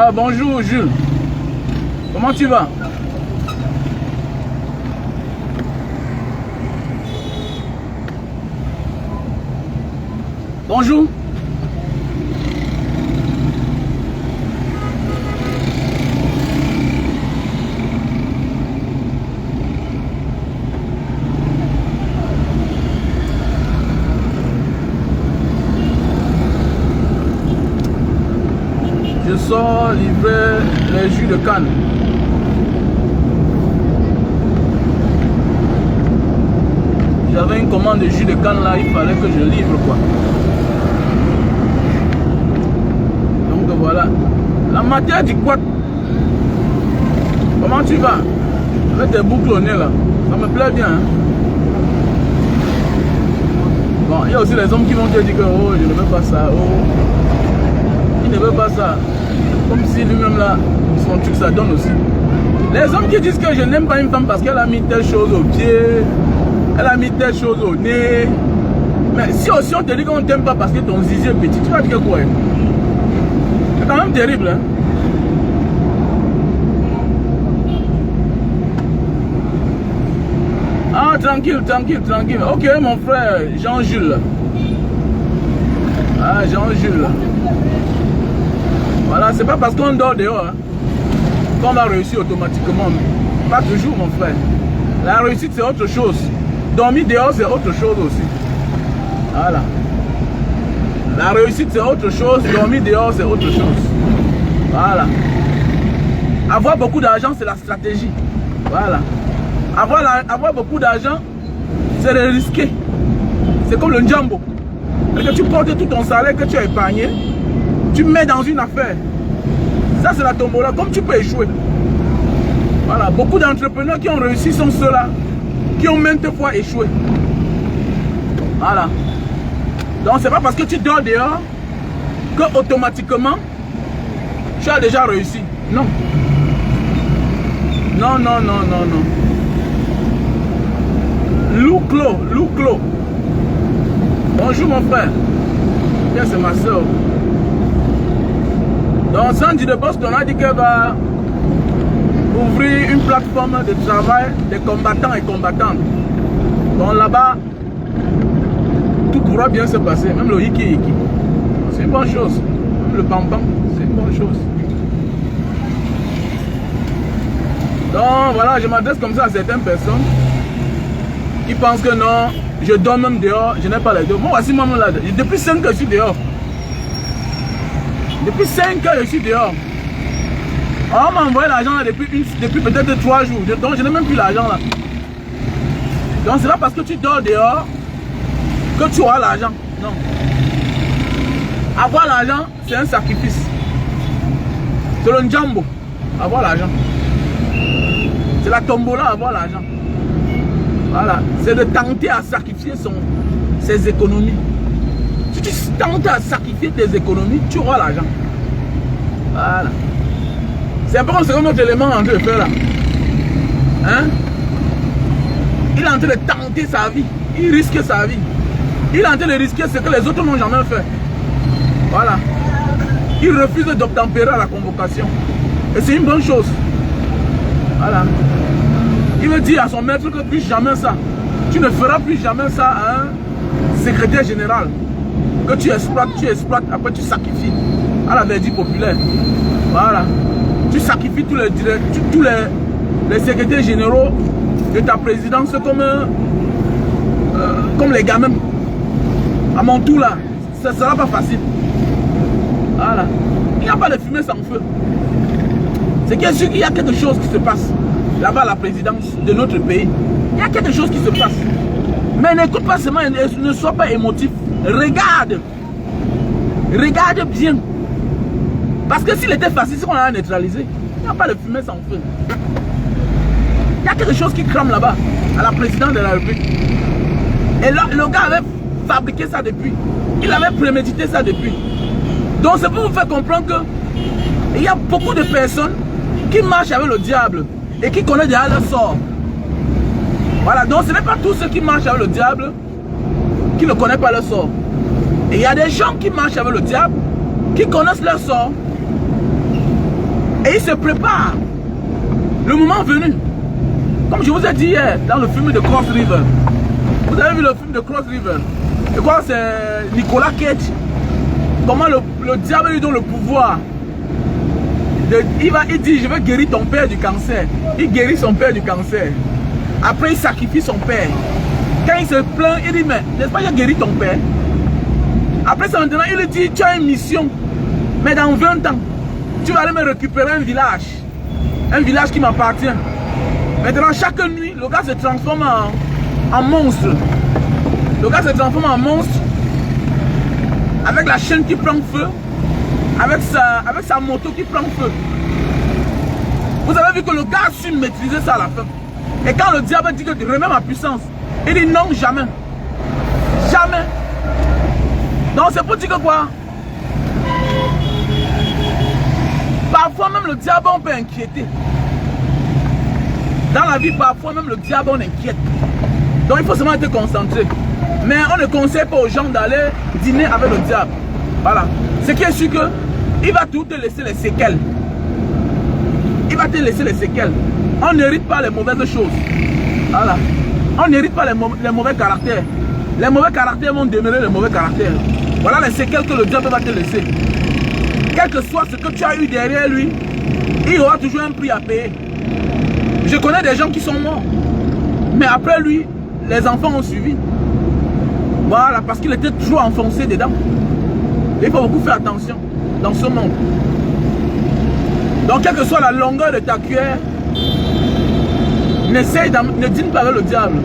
Ah, bonjour Jules. Comment tu vas? Bonjour. Je sors livrer les jus de canne. J'avais une commande de jus de canne là, il fallait que je livre quoi. Donc voilà. La matière du quoi? Comment tu vas? Avec tes boucles au nez là. Ça me plaît bien. Hein? Bon, il y a aussi les hommes qui vont te dire que oh, je ne veux pas ça. Oh. Il ne veut pas ça. Comme si lui-même là, son truc ça donne aussi. Les hommes qui disent que je n'aime pas une femme parce qu'elle a mis telle chose au pied, elle a mis telle chose au nez. Mais si aussi on te dit qu'on ne t'aime pas parce que ton zizi est petit, tu vas dire quoi? C'est quand même terrible. Hein? Ah, tranquille, tranquille, tranquille. Ok, mon frère, Jean-Jules. Ah, Jean-Jules. Voilà, c'est pas parce qu'on dort dehors hein, qu'on va réussir automatiquement. Pas toujours, mon frère. La réussite, c'est autre chose. Dormir dehors, c'est autre chose aussi. Voilà. La réussite, c'est autre chose. Dormir dehors, c'est autre chose. Voilà. Avoir beaucoup d'argent, c'est la stratégie. Voilà. Avoir beaucoup d'argent, c'est de risquer. C'est comme le Njambo. Et que tu portes tout ton salaire que tu as épargné, tu mets dans une affaire. Ça, c'est la tombola. Comme tu peux échouer. Voilà. Beaucoup d'entrepreneurs qui ont réussi sont ceux-là qui ont maintes fois échoué. Voilà. Donc, c'est pas parce que tu dors dehors que automatiquement tu as déjà réussi. Non. Non, non, non, non, non. Lou Clos. Bonjour mon frère. Bien, c'est ma soeur. Donc Sandy de Boston a dit qu'elle va ouvrir une plateforme de travail des combattants et combattantes. Donc là-bas, tout pourra bien se passer, même le hiki. C'est une bonne chose. Même le bambam, c'est une bonne chose. Donc voilà, je m'adresse comme ça à certaines personnes qui pensent que non, je dors même dehors, je n'ai pas les deux. Moi voici moi là, depuis 5 heures je suis dehors. Depuis 5 heures je suis dehors. On m'a envoyé l'argent depuis peut-être 3 jours. Donc je n'ai même plus l'argent là. Donc c'est pas parce que tu dors dehors que tu auras l'argent. Non. Avoir l'argent, c'est un sacrifice. C'est le Njambo. Avoir l'argent. C'est la tombola, avoir l'argent. Voilà. C'est de tenter à sacrifier ses économies. Si tu tentes à sacrifier tes économies, tu auras l'argent. Voilà. C'est un peu comme ce que notre élément est en train de faire là. Hein? Il est en train de tenter sa vie. Il risque sa vie. Il est en train de risquer ce que les autres n'ont jamais fait. Voilà. Il refuse d'obtempérer à la convocation. Et c'est une bonne chose. Voilà. Il veut dire à son maître que plus jamais ça. Tu ne feras plus jamais ça à un secrétaire général. Que tu exploites, après tu sacrifies. À la verdict populaire. Voilà. Tu sacrifies tous les secrétaires généraux de ta présidence comme les gamins. À mon tour là, ça ne sera pas facile. Voilà. Il n'y a pas de fumée sans feu. C'est bien sûr qu'il y a quelque chose qui se passe là-bas à la présidence de notre pays. Il y a quelque chose qui se passe. Mais n'écoute pas seulement, ne sois pas émotif. Regarde. Regarde bien. Parce que s'il était facile, c'est qu'on l'a neutralisé. Il n'y a pas de fumée sans feu. Il y a quelque chose qui crame là-bas, à la présidence de la République. Et là, le gars avait fabriqué ça depuis. Il avait prémédité ça depuis. Donc c'est pour vous faire comprendre que il y a beaucoup de personnes qui marchent avec le diable et qui connaissent déjà leur sort. Voilà, donc ce n'est pas tous ceux qui marchent avec le diable qui ne connaissent pas leur sort. Et il y a des gens qui marchent avec le diable, qui connaissent leur sort Et il se prépare. Le moment venu. Comme je vous ai dit hier, dans le film de Cross River. Vous avez vu le film de Cross River? Je crois que c'est Nicolas Cage. Comment le diable lui donne le pouvoir. Il dit, je vais guérir ton père du cancer. Il guérit son père du cancer. Après, il sacrifie son père. Quand il se plaint, il dit, mais n'est-ce pas, j'ai guéri ton père? Après ça, maintenant, il lui dit, tu as une mission. Mais dans 20 ans, tu vas aller me récupérer un village. Un village qui m'appartient. Maintenant, chaque nuit, le gars se transforme en monstre. Le gars se transforme en monstre. Avec la chaîne qui prend feu. Avec sa moto qui prend feu. Vous avez vu que le gars a su maîtriser ça à la fin. Et quand le diable dit que tu remets ma puissance, il dit non, jamais. Jamais. Donc c'est pour dire que quoi? Parfois même le diable on peut inquiéter. Dans la vie, parfois même le diable on inquiète. Donc il faut seulement être concentré. Mais on ne conseille pas aux gens d'aller dîner avec le diable. Voilà. Ce qui est sûr que il va tout te laisser les séquelles. Il va te laisser les séquelles. On n'hérite pas les mauvaises choses. Voilà. On n'hérite pas les mauvais caractères. Les mauvais caractères vont demeurer les mauvais caractères. Voilà les séquelles que le diable va te laisser. Quel que soit ce que tu as eu derrière lui, il y aura toujours un prix à payer. Je connais des gens qui sont morts. Mais après lui, les enfants ont suivi. Voilà, parce qu'il était trop enfoncé dedans. Il faut beaucoup faire attention dans ce monde. Donc, quelle que soit la longueur de ta cuillère, ne dîne pas avec le diable.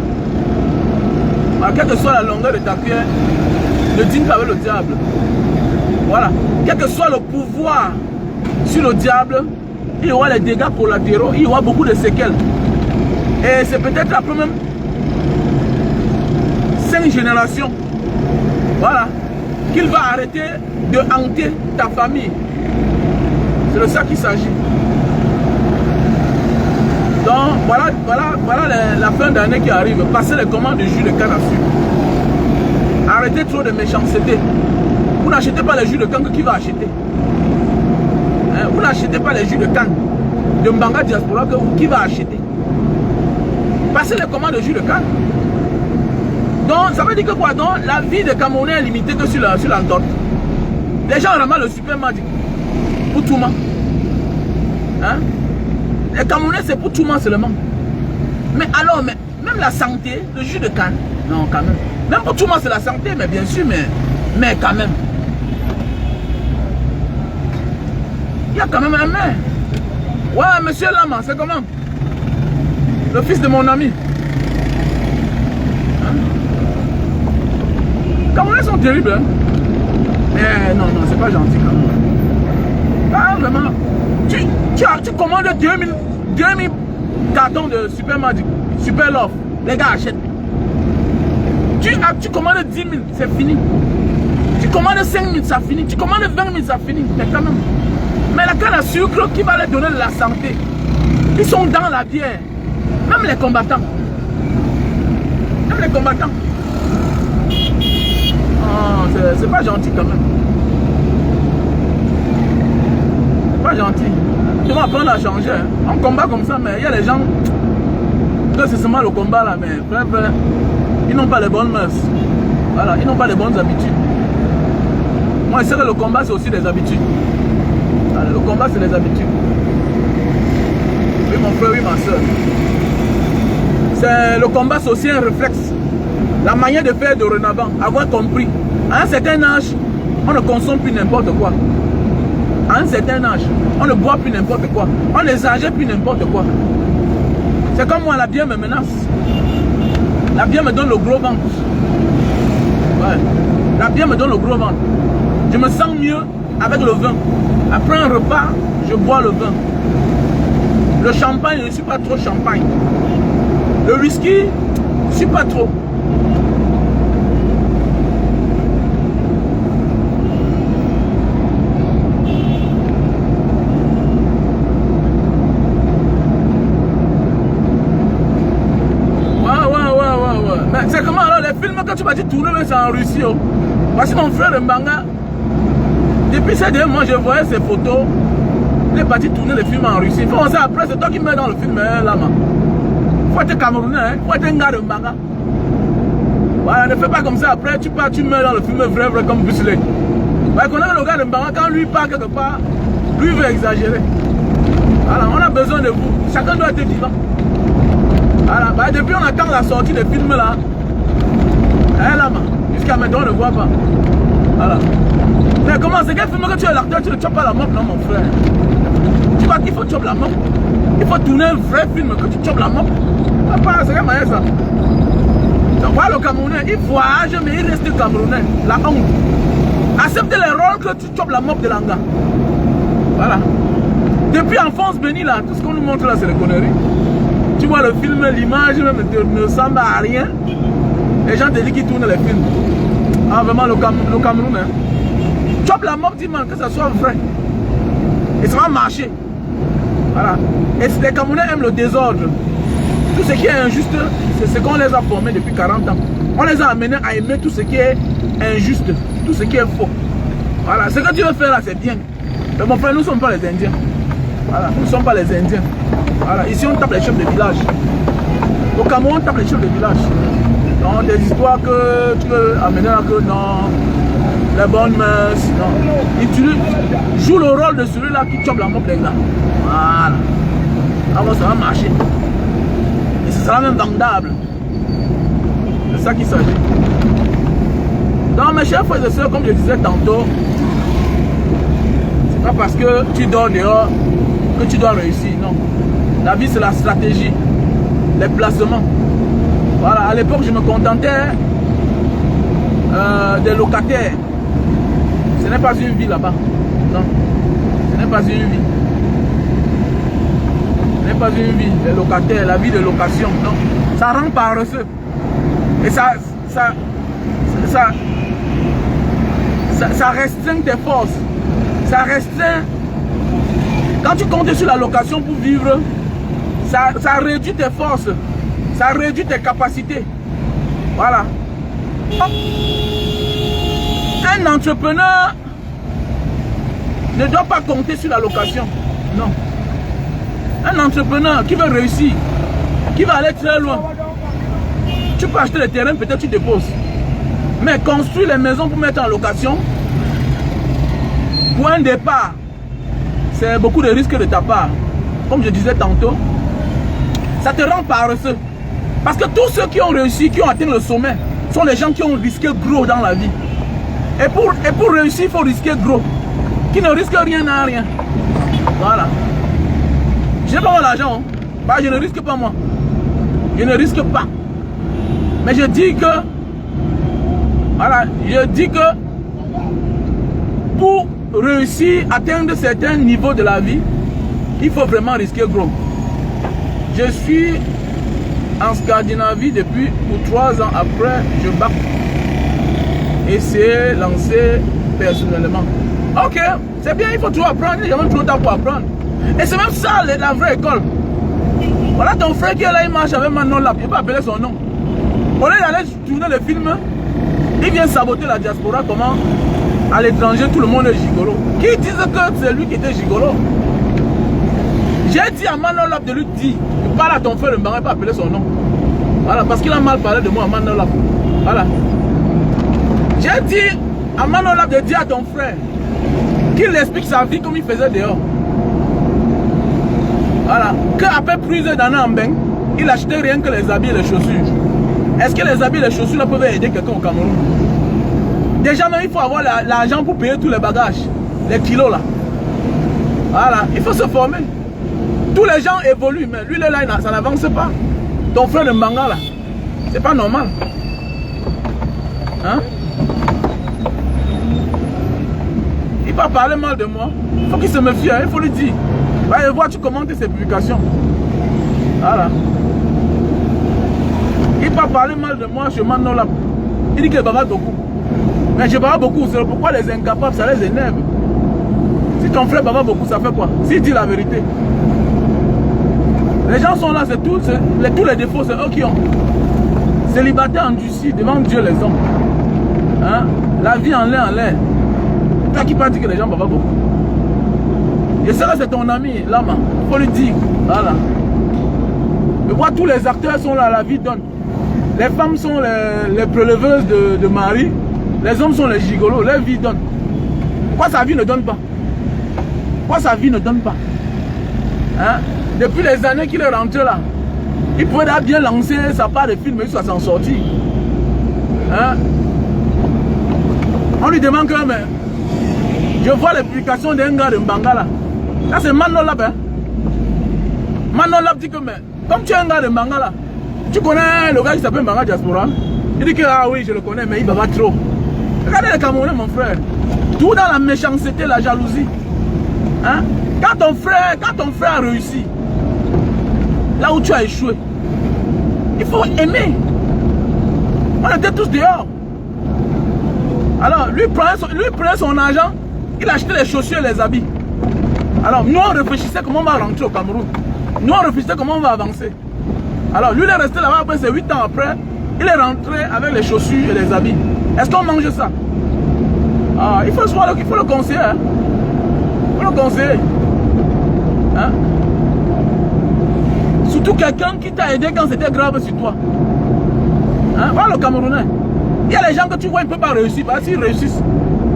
Voilà, quelle que soit la longueur de ta cuillère, ne dîne pas avec le diable. Voilà. Quel que soit le pouvoir sur le diable, il y aura les dégâts collatéraux, il y aura beaucoup de séquelles. Et c'est peut-être après même 5 générations. Voilà. Qu'il va arrêter de hanter ta famille. C'est de ça qu'il s'agit. Donc voilà la fin d'année qui arrive. Passez les commandes de jus de canne à sucre. Arrêtez trop de méchanceté. Vous n'achetez pas les jus de canne, qui va acheter? Hein? Vous n'achetez pas les jus de canne de Mbanga Diaspora, qui va acheter? Passez les commandes de jus de canne. Donc ça veut dire que quoi? Donc la vie des Camerounais est limitée que sur l'entente. Les gens ramassent le super magic pour tout le monde. Hein? Les Camerounais c'est pour tout le monde seulement. Mais alors, même la santé, le jus de canne, non quand même. Même pour tout le monde c'est la santé, mais bien sûr, mais quand même. Il y a quand même un mais. Ouais, monsieur Lama, c'est comment? Le fils de mon ami. Hein? Les Camerounais sont terribles. Hein? Mais non, c'est pas gentil quand même. Ah, vraiment. Tu commandes 2000 cartons de Super Magic, Super Love. Les gars achètent. Tu commandes 10 000, c'est fini. Tu commandes 5 000, ça finit. Tu commandes 20 000, ça finit. Mais quand même. Mais la canne à sucre qui va leur donner de la santé, ils sont dans la bière. Même les combattants. Même les combattants. Oh, c'est pas gentil quand même. C'est pas gentil. Tu vas apprendre à changer. Hein. On combat comme ça, mais il y a des gens que c'est seulement le combat là, mais bref, ils n'ont pas les bonnes mœurs. Voilà, ils n'ont pas les bonnes habitudes. Moi, je sais que le combat, c'est aussi des habitudes. Voilà, le combat, c'est des habitudes. Oui, mon frère, oui, ma soeur. Le combat, c'est aussi un réflexe. La manière de faire dorénavant, avoir compris. À un certain âge, on ne consomme plus n'importe quoi. À un certain âge, on ne boit plus n'importe quoi. On n'exagère plus n'importe quoi. C'est comme moi, la bière me menace. La bière me donne le gros ventre. Ouais. La bière me donne le gros ventre. Je me sens mieux avec le vin. Après un repas, je bois le vin. Le champagne, je ne suis pas trop champagne. Le whisky, je ne suis pas trop. C'est comment alors les films que tu vas dire tourner, c'est en Russie. Oh. Voici mon frère Mbanga. Depuis ces 2 mois, je voyais ses photos. Il est parti tourner le film en Russie. Il faut penser après, c'est toi qui mets dans le film, hein, là-bas. Il faut être Camerounais, hein. Il faut être un gars de Mbanga. Voilà, ne fais pas comme ça. Après, tu pars, tu meurs dans le film vrai, comme Bruce Lee. Ouais, qu'on a le gars de Mbanga, quand lui part quelque part, lui veut exagérer. Voilà, on a besoin de vous. Chacun doit être vivant. Voilà, bah, depuis on attend la sortie des films là. Hein, là, jusqu'à maintenant, on ne voit pas. Voilà. Mais comment, c'est quel film que tu es l'acteur, tu ne chopes pas la mort? Non, mon frère. Tu vois qu'il faut choper la mort. Il faut tourner un vrai film que tu chopes la mort. C'est quelle manière ça? Donc voilà, le Camerounais, il voyage, mais il reste Camerounais. La honte. Accepte les rôles que tu chopes la mort de l'anga. Voilà. Depuis Enfance Bénie, là, tout ce qu'on nous montre là, c'est les conneries. Tu vois le film, l'image même ne ressemble à rien. Les gens te disent qu'ils tournent les films. Ah, vraiment, le Cameroun, hein. Chope la mort, dis-moi, que ça soit vrai. Et ça va marcher. Voilà. Et les Camerounais aiment le désordre. Tout ce qui est injuste, c'est ce qu'on les a formés depuis 40 ans. On les a amenés à aimer tout ce qui est injuste, tout ce qui est faux. Voilà. Ce que tu veux faire là, c'est bien. Mais mon frère, nous ne sommes pas les Indiens. Voilà. Nous ne sommes pas les Indiens. Voilà. Ici, on tape les chefs de village. Au Cameroun, on tape les chefs de village. Donc, des histoires que tu veux amener là, que non, les bonnes mœurs, non. Et tu joues le rôle de celui-là qui chope la mort des gars. Voilà. Alors, ça va marcher. Et ce sera même vendable. C'est ça qu'il s'agit. Donc, mes chers frères et sœurs, comme je disais tantôt, c'est pas parce que tu dors dehors que tu dois réussir, non. La vie, c'est la stratégie, les placements. Voilà, à l'époque, je me contentais des locataires. Ce n'est pas une vie là-bas. Non, ce n'est pas une vie. Ce n'est pas une vie, les locataires, la vie de location. Non, ça rend paresseux. Et ça restreint tes forces. Ça restreint. Quand tu comptes sur la location pour vivre, ça réduit tes forces. Ça réduit tes capacités. Voilà. Un entrepreneur ne doit pas compter sur la location. Non. Un entrepreneur qui veut réussir, qui va aller très loin. Tu peux acheter le terrain, peut-être tu déposes. Mais construire les maisons pour mettre en location, pour un départ, c'est beaucoup de risques de ta part. Comme je disais tantôt, ça te rend paresseux. Parce que tous ceux qui ont réussi, qui ont atteint le sommet, sont les gens qui ont risqué gros dans la vie. Et pour réussir, il faut risquer gros. Qui ne risque rien n'a rien. Voilà. Je n'ai pas l'argent. Hein. Bah, je ne risque pas moi. Je ne risque pas. Mais je dis que, voilà, je dis que pour réussir, atteindre certains niveaux de la vie, il faut vraiment risquer gros. Je suis en Scandinavie depuis pour 3 ans après, je bac. Et c'est lancé personnellement. Ok, c'est bien, il faut tout apprendre, il y a même trop de temps pour apprendre. Et c'est même ça la vraie école. Voilà ton frère qui est là, il marche avec Manon Lap, il peut appeler son nom. Au lieu d'aller tourner le film, il vient saboter la diaspora, comment à l'étranger tout le monde est gigolo. Qui disent que c'est lui qui était gigolo? J'ai dit à Manon Lap de lui dire, parle à ton frère, il ne va pas appeler son nom. Voilà, parce qu'il a mal parlé de moi à Manon Lap. Voilà. J'ai dit à Manon Lap de dire à ton frère qu'il explique sa vie comme il faisait dehors. Voilà. Qu'après plusieurs années en bain, il achetait rien que les habits et les chaussures. Est-ce que les habits et les chaussures là, peuvent aider quelqu'un au Cameroun? Déjà, même, il faut avoir l'argent pour payer tous les bagages, les kilos là. Voilà. Il faut se former. Tous les gens évoluent, mais lui là, ça n'avance pas. Ton frère le manga là, c'est pas normal. Hein? Il va parler mal de moi. Il faut qu'il se méfie, hein? Il faut lui dire. Va voir, tu commentes ses publications. Voilà. Il va parler mal de moi, je m'en là. Il dit qu'il bavard beaucoup. Mais je bavard beaucoup, c'est pourquoi les incapables, ça les énerve. Si ton frère bavard beaucoup, ça fait quoi? S'il dit la vérité. Les gens sont là, c'est tout, tous les défauts, c'est eux qui ont. Célibataire endurci, devant Dieu les hommes. Hein? La vie en l'air, en l'air. Toi qui parles que les gens bavent beaucoup. Je sais que c'est ton ami, Lama. Il faut lui dire. Voilà. Je vois tous les acteurs sont là, la vie donne. Les femmes sont les préleveuses de mari. Les hommes sont les gigolos, leur vie donne. Pourquoi sa vie ne donne pas? Pourquoi sa vie ne donne pas? Hein? Depuis les années qu'il est rentré là, il pouvait bien lancer sa part de film, mais il soit s'en sortir. Hein? On lui demande que, mais je vois les publications d'un gars de Mbangala. Là, c'est Manolab. Hein? Manolab dit que, mais comme tu es un gars de Mbangala, tu connais le gars qui s'appelle Mbanga Diaspora? Il dit que, ah oui, je le connais, mais il va pas trop. Regardez les Camerounais, mon frère. Tout dans la méchanceté, la jalousie. Hein? Quand ton frère a réussi, là où tu as échoué, il faut aimer. On était tous dehors. Alors, lui prenait son argent, il achetait les chaussures et les habits. Alors, nous on réfléchissait comment on va rentrer au Cameroun. Nous on réfléchissait comment on va avancer. Alors, lui il est resté là-bas, après c'est 8 ans après, il est rentré avec les chaussures et les habits. Est-ce qu'on mange ça? Ah, il faut le conseiller. Hein? Il faut le conseiller. Hein? Surtout quelqu'un qui t'a aidé quand c'était grave sur toi. Hein? Voilà le Camerounais. Il y a les gens que tu vois, ils ne peuvent pas réussir. S'ils réussissent,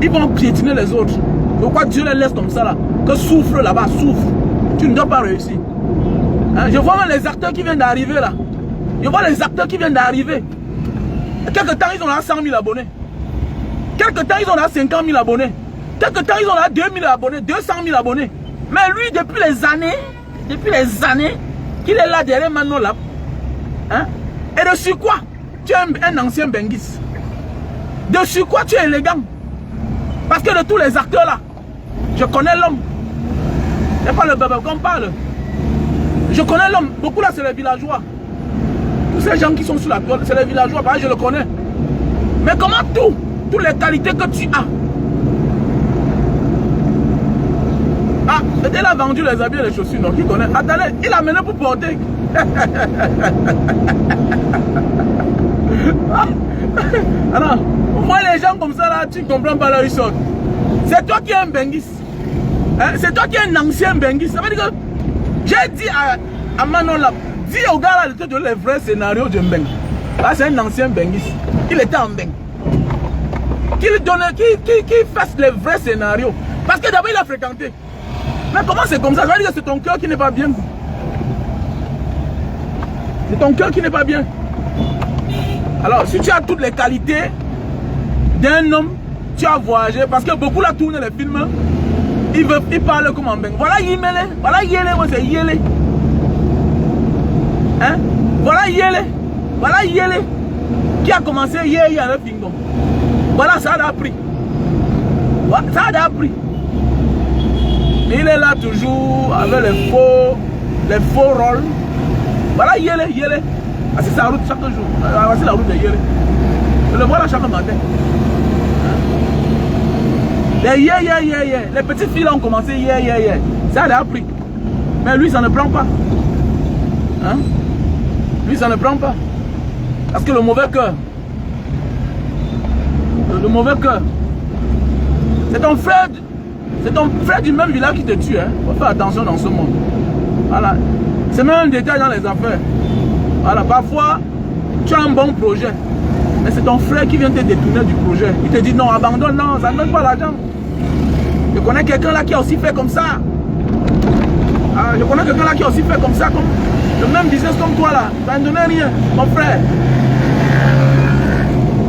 ils vont piétiner les autres. Pourquoi Dieu les laisse comme ça là? Que souffre là-bas, souffre. Tu ne dois pas réussir. Hein? Je vois même les acteurs qui viennent d'arriver là. Je vois les acteurs qui viennent d'arriver. Quelque temps, ils ont là 100 000 abonnés. Quelque temps, ils ont là 50 000 abonnés. Quelque temps, ils ont là 2 000 abonnés, 200 000 abonnés. Mais lui, depuis les années, qu'il est là derrière Manon là. Hein? Et dessus quoi? Tu es un ancien Benguis. Dessus quoi tu es élégant? Parce que de tous les acteurs là, je connais l'homme. C'est pas le bébé qu'on parle. Je connais l'homme. Beaucoup là, c'est les villageois. Tous ces gens qui sont sur la toile, c'est les villageois. Bah, je le connais. Mais comment toutes les qualités que tu as. Ah, il a vendu les habits et les chaussures, non? Qui connaît? Attendez, il a mené pour porter. Alors, moi les gens comme ça là, tu ne comprends pas là où ils sortent. C'est toi qui es un Benguis. Hein? C'est toi qui es un ancien Benguis. Ça veut dire que j'ai dit à Manon là, dis au gars là de te donner les vrais scénarios de Mbeng. Là c'est un ancien Benguis. Il était en Mbeng. Qu'il fasse les vrais scénarios. Parce que d'abord il a fréquenté. Mais comment c'est comme ça? Ça veut dire que c'est ton cœur qui n'est pas bien. C'est ton cœur qui n'est pas bien. Alors, si tu as toutes les qualités d'un homme, tu as voyagé. Parce que beaucoup là tournent les films. Ils parlent comme en Mbeng. Voilà Yimele. Voilà Yele. Moi c'est Yele. Hein? Voilà Yele. Voilà Yele. Qui a commencé hier à le Fingon. Voilà, ça a appris. Ça a appris. Il est là toujours avec les faux rôles. Voilà Yele, Yele. Ah, c'est sa route chaque jour. Ah, c'est la route de Yele. Je le vois là chaque matin. Les les petites filles là ont commencé Ça a appris. Mais lui, ça ne prend pas. Hein? Lui, ça ne prend pas. Parce que le mauvais cœur. Le mauvais cœur. C'est ton frère. C'est ton frère du même village qui te tue. Hein? Faut faire attention dans ce monde. Voilà. C'est même un détail dans les affaires. Voilà. Parfois, tu as un bon projet. Mais c'est ton frère qui vient te détourner du projet. Il te dit non, abandonne, non, ça ne donne pas l'argent. Je connais quelqu'un là qui a aussi fait comme ça. Ah, je connais quelqu'un là qui a aussi fait comme ça, comme le même business comme toi là. Ça ne donnait rien, mon frère.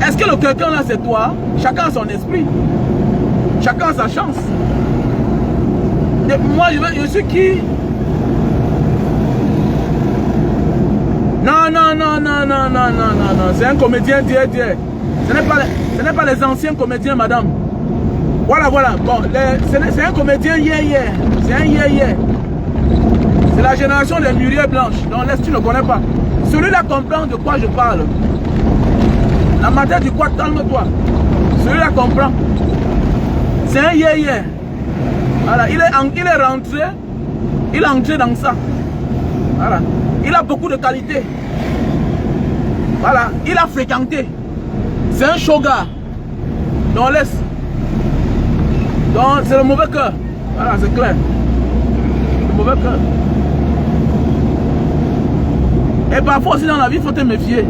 Est-ce que le quelqu'un là c'est toi? Chacun a son esprit. Chacun a sa chance. Et moi je suis qui? Non, non, non, non, non, non, non, non, non. C'est un comédien direct. Ce n'est pas les anciens comédiens, madame. Voilà, voilà. Bon, c'est un comédien C'est un C'est la génération des mûriers blanches. Donc laisse, tu ne connais pas. Celui-là comprend de quoi je parle. La matière du quoi, calme-toi. Celui-là comprend. C'est un Voilà, il est rentré. Il est entré dans ça. Voilà. Il a beaucoup de qualités. Voilà, il a fréquenté. C'est un shoga. Donc laisse. Donc c'est le mauvais cœur. Voilà, c'est clair. mauvais cœur. Et parfois aussi dans la vie, il faut te méfier.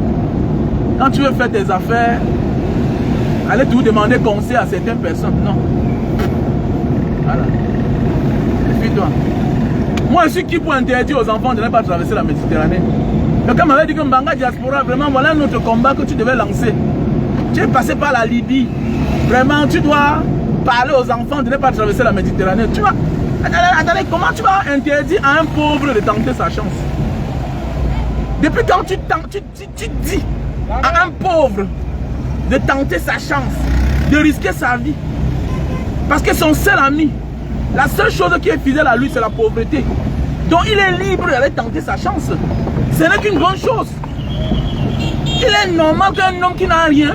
Quand tu veux faire tes affaires, aller tout demander conseil à certaines personnes. Non. Voilà. Méfie-toi. Moi, je suis qui pour interdire aux enfants de ne pas traverser la Méditerranée? Quelqu'un m'avait dit que Mbanga Diaspora, vraiment, voilà un autre combat que tu devais lancer. Tu es passé par la Libye. Vraiment, tu dois parler aux enfants de ne pas traverser la Méditerranée. Tu vas... Attendez, comment tu vas interdire à un pauvre de tenter sa chance? Depuis quand tu dis à un pauvre de tenter sa chance, de risquer sa vie? Parce que son seul ami, la seule chose qui est fidèle à lui, c'est la pauvreté. Donc il est libre d'aller tenter sa chance. Ce n'est qu'une bonne chose. Il est normal qu'un homme qui n'a rien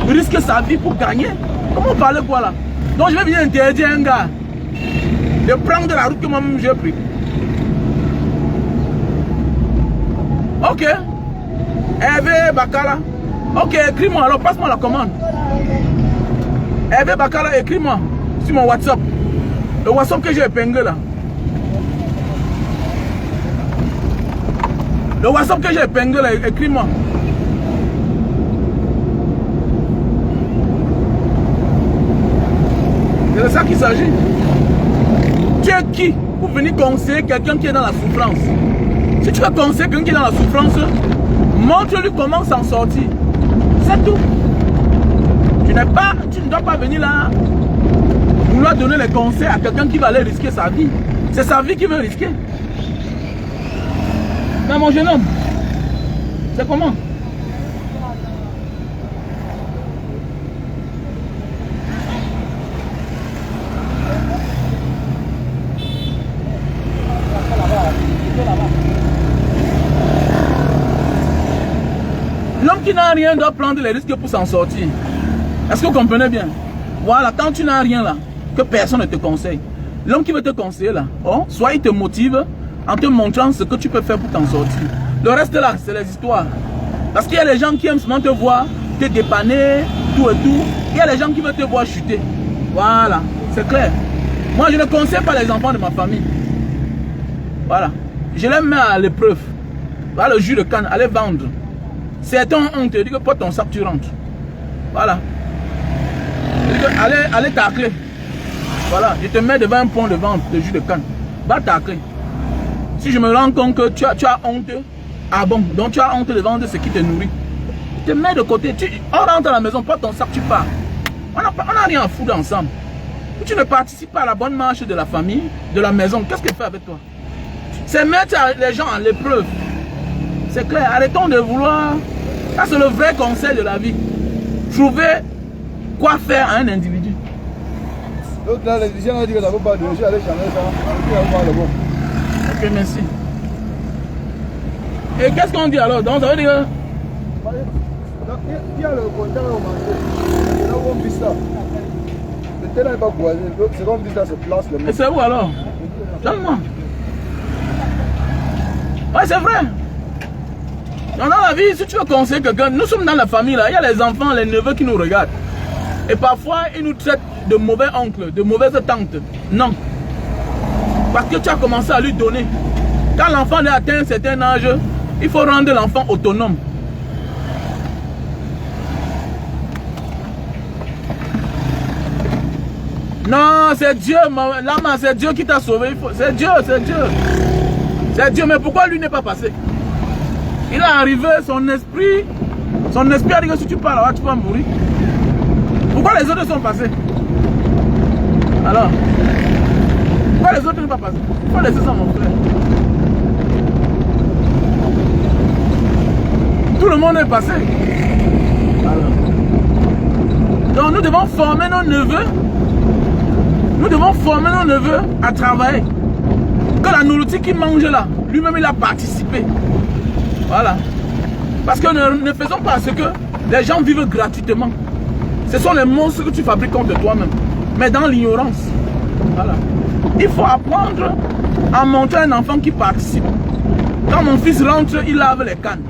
risque sa vie pour gagner. Comment parler quoi là? Donc je vais venir interdire un gars de prendre la route que moi-même j'ai pris. Ok. Hervé Bakala. Ok, écris-moi alors, passe-moi la commande. Hervé Bakala, écris-moi sur mon WhatsApp. Le WhatsApp que j'ai épinglé là. Le WhatsApp que j'ai épinglé là, écris-moi. C'est de ça qu'il s'agit. Tu es qui pour venir conseiller quelqu'un qui est dans la souffrance? Si tu veux conseiller quelqu'un qui est dans la souffrance, montre-lui comment s'en sortir. C'est tout. Tu ne dois pas venir là vouloir donner les conseils à quelqu'un qui va aller risquer sa vie. C'est sa vie qu'il veut risquer. Mais mon jeune homme, c'est comment? L'homme qui n'a rien doit prendre les risques pour s'en sortir. Est-ce que vous comprenez bien? Voilà, quand tu n'as rien là, que personne ne te conseille. L'homme qui veut te conseiller là, oh, soit il te motive en te montrant ce que tu peux faire pour t'en sortir. Le reste là, c'est les histoires. Parce qu'il y a des gens qui aiment seulement te voir, te dépanner, tout et tout. Il y a des gens qui veulent te voir chuter. Voilà, c'est clair. Moi, je ne conseille pas les enfants de ma famille. Voilà. Je les mets à l'épreuve. Voilà le jus de canne, allez vendre. Certains ont te dit que porte ton sac, tu rentres. Voilà. Allez tacler. Voilà, je te mets devant un point de vente de jus de canne. Va tacler. Si je me rends compte que tu as honte, ah bon, donc tu as honte de vendre ce qui te nourrit. Je te mets de côté. On rentre à la maison, porte ton sac, tu pars. On n'a rien à foutre ensemble. Tu ne participes pas à la bonne marche de la famille, de la maison. Qu'est-ce qu'elle fait avec toi? C'est mettre les gens à l'épreuve. C'est clair, arrêtons de vouloir. Ça, c'est le vrai conseil de la vie. Trouver quoi faire à un individu. L'autre là, les gens ont dit que ça ne vaut pas de je suis allé changer ça. Ok, merci. Et qu'est-ce qu'on dit alors? Donc, ça veut dire. Il y a le contact au marché. Là où on vit ça. Le terrain n'est pas croisé. C'est comme dit ça, se place le mot. Et c'est où alors? Donne-moi. Ouais, c'est vrai. Dans la vie, si tu veux conseiller quelqu'un, nous sommes dans la famille là, il y a les enfants, les neveux qui nous regardent. Et parfois, ils nous traitent de mauvais oncles, de mauvaises tantes. Non. Parce que tu as commencé à lui donner. Quand l'enfant a atteint un certain âge, il faut rendre l'enfant autonome. Non, c'est Dieu, Lama, c'est Dieu qui t'a sauvé. C'est Dieu, c'est Dieu. C'est Dieu, mais pourquoi lui n'est pas passé? Il est arrivé, son esprit a dit que si tu pars là-bas, tu vas mourir. Pourquoi les autres sont passés? Alors, pourquoi les autres ne sont pas passés? Il faut laisser ça, mon frère. Tout le monde est passé. Alors. Donc nous devons former nos neveux. Nous devons former nos neveux à travailler. Que la nourriture qu'ils mangent là, lui-même il a participé. Voilà. Parce que ne faisons pas ce que les gens vivent gratuitement. Ce sont les monstres que tu fabriques contre toi-même. Mais dans l'ignorance. Voilà. Il faut apprendre à montrer un enfant qui participe. Quand mon fils rentre, il lave les cannes.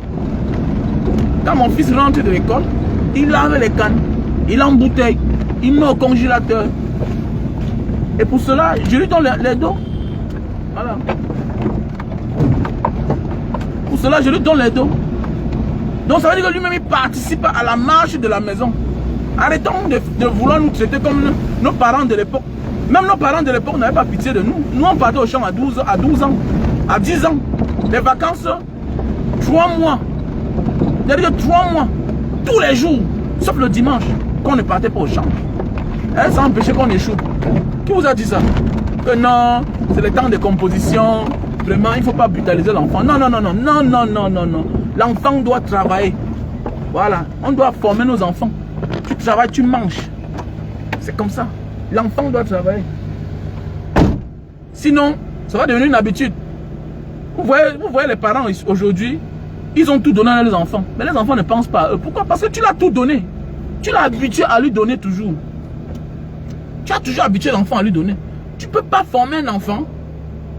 Quand mon fils rentre de l'école, il lave les cannes. Il embouteille. Il met au congélateur. Et pour cela, je lui donne les dos. Voilà. Pour cela, je lui donne les dos. Donc ça veut dire que lui-même, il participe à la marche de la maison. Arrêtons de vouloir nous traiter comme nos parents de l'époque. Même nos parents de l'époque n'avaient pas pitié de nous. Nous, on partait au champ à 12 ans, à 10 ans. Les vacances, 3 mois. C'est-à-dire que 3 mois, tous les jours, sauf le dimanche, qu'on ne partait pas au champ. Hein, ça empêchait qu'on échoue. Qui vous a dit ça? Que non, c'est le temps de composition. Vraiment, il ne faut pas brutaliser l'enfant. Non, non, non, non, non, non, non, non, non. L'enfant doit travailler. Voilà, on doit former nos enfants. Tu travailles, tu manges. C'est comme ça. L'enfant doit travailler. Sinon, ça va devenir une habitude. Vous voyez les parents aujourd'hui, ils ont tout donné à leurs enfants. Mais les enfants ne pensent pas à eux. Pourquoi? Parce que tu l'as tout donné. Tu l'as habitué à lui donner toujours. Tu as toujours habitué l'enfant à lui donner. Tu ne peux pas former un enfant.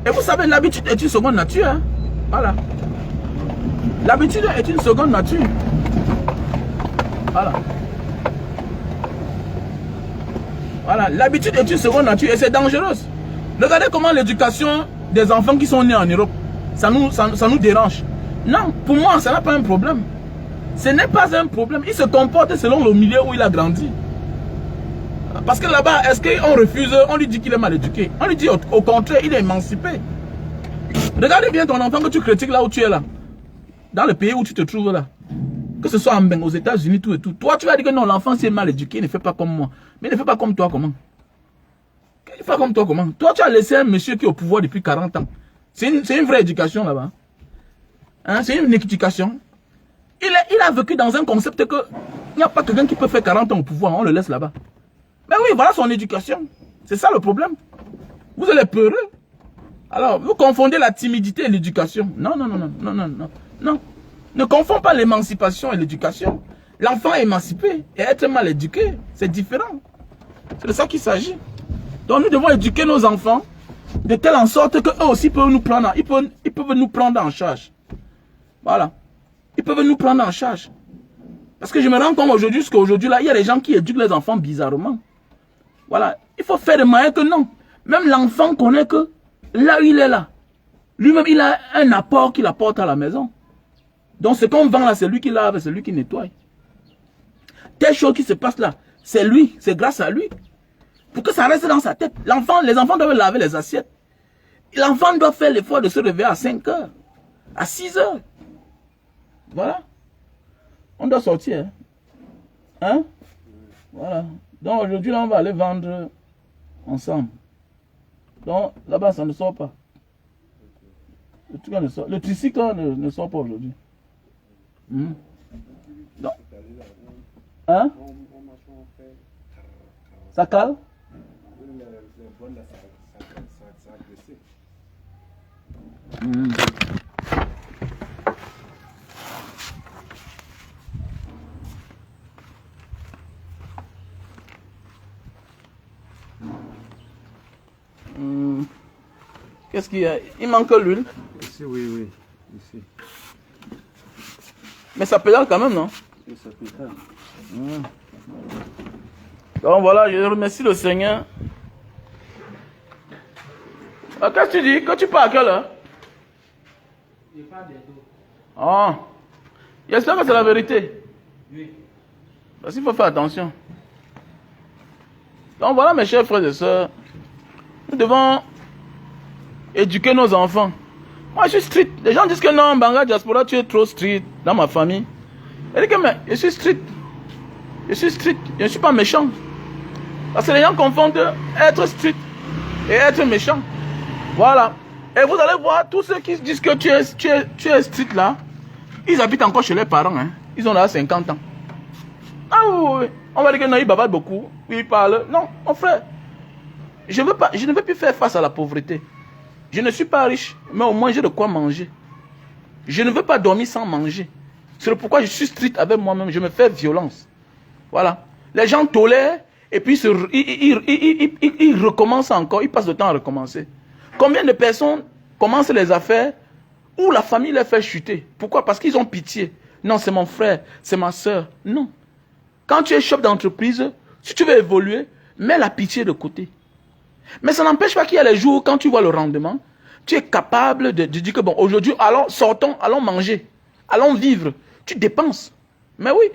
Et vous savez, l'habitude est une seconde nature. Hein? Voilà. L'habitude est une seconde nature. Voilà. Voilà. L'habitude est une seconde nature et c'est dangereux. Regardez comment l'éducation des enfants qui sont nés en Europe, ça nous dérange. Non, pour moi, ça n'a pas un problème. Ce n'est pas un problème. Il se comporte selon le milieu où il a grandi. Parce que là-bas, est-ce qu'on refuse, on lui dit qu'il est mal éduqué? On lui dit au contraire, il est émancipé. Regardez bien ton enfant que tu critiques là où tu es là. Dans le pays où tu te trouves là. Que ce soit aux États-Unis, tout et tout. Toi, tu vas dire que non, l'enfant c'est mal éduqué, il ne fait pas comme moi. Mais il ne fait pas comme toi, comment? Il ne fait pas comme toi, comment? Toi, tu as laissé un monsieur qui est au pouvoir depuis 40 ans. C'est une vraie éducation là-bas. Hein? C'est une éducation. Il a vécu dans un concept que il n'y a pas quelqu'un qui peut faire 40 ans au pouvoir, on le laisse là-bas. Mais oui, voilà son éducation. C'est ça le problème. Vous êtes peureux. Alors, vous confondez la timidité et l'éducation. Non, non, non, non, non, non, non, non. Ne confondez pas l'émancipation et l'éducation. L'enfant est émancipé et être mal éduqué, c'est différent. C'est de ça qu'il s'agit. Donc nous devons éduquer nos enfants de telle en sorte qu'eux aussi peuvent nous prendre, ils peuvent nous prendre en charge. Voilà. Ils peuvent nous prendre en charge. Parce que je me rends compte aujourd'hui, jusqu'à aujourd'hui, là, il y a des gens qui éduquent les enfants bizarrement. Voilà. Il faut faire de manière que non. Même l'enfant connaît que là où il est là, lui-même, il a un apport qu'il apporte à la maison. Donc ce qu'on vend là, c'est lui qui lave, c'est lui qui nettoie. Telle chose qui se passe là, c'est lui, c'est grâce à lui. Pour que ça reste dans sa tête. Les enfants doivent laver les assiettes. L'enfant doit faire l'effort de se réveiller à 5 heures, à 6 heures. Voilà. On doit sortir. Hein? Voilà. Donc aujourd'hui, là, on va aller vendre ensemble. Donc là-bas, ça ne sort pas. Le tricycle ne sort pas aujourd'hui. Non. Hein? Ça cale? Qu'est-ce qu'il y a? Il manque l'huile. Ici, oui, oui. Ici. Mais ça pédale quand même, non? Oui, ça pédale. Donc voilà, je remercie le Seigneur. Qu'est-ce que tu dis? Que tu pars à quelle heure? Je pars bientôt. Ah. J'espère que c'est la vérité. Oui. Parce qu'il faut faire attention. Donc voilà mes chers frères et sœurs. Nous devons éduquer nos enfants. Moi je suis strict. Les gens disent que non, Banga Diaspora, tu es trop strict dans ma famille. Je dis que mais je suis strict. Je suis strict. Je ne suis pas méchant. Parce que les gens confondent être strict et être méchant. Voilà. Et vous allez voir, tous ceux qui disent que tu es strict là, ils habitent encore chez leurs parents. Hein. Ils ont là 50 ans. Ah oui. On va dire que non, ils bavardent beaucoup. Ils parlent. Non, mon frère. Je ne veux plus faire face à la pauvreté. Je ne suis pas riche, mais au moins j'ai de quoi manger. Je ne veux pas dormir sans manger. C'est pourquoi je suis strict avec moi-même. Je me fais violence. Voilà. Les gens tolèrent et puis ils recommencent encore. Ils passent le temps à recommencer. Combien de personnes commencent les affaires où la famille les fait chuter? Pourquoi? Parce qu'ils ont pitié. Non, c'est mon frère, c'est ma soeur. Non. Quand tu es chef d'entreprise, si tu veux évoluer, mets la pitié de côté. Mais ça n'empêche pas qu'il y a les jours quand tu vois le rendement, Tu es capable de dire que bon, aujourd'hui, allons, sortons, allons manger, allons vivre. Tu dépenses. Mais oui.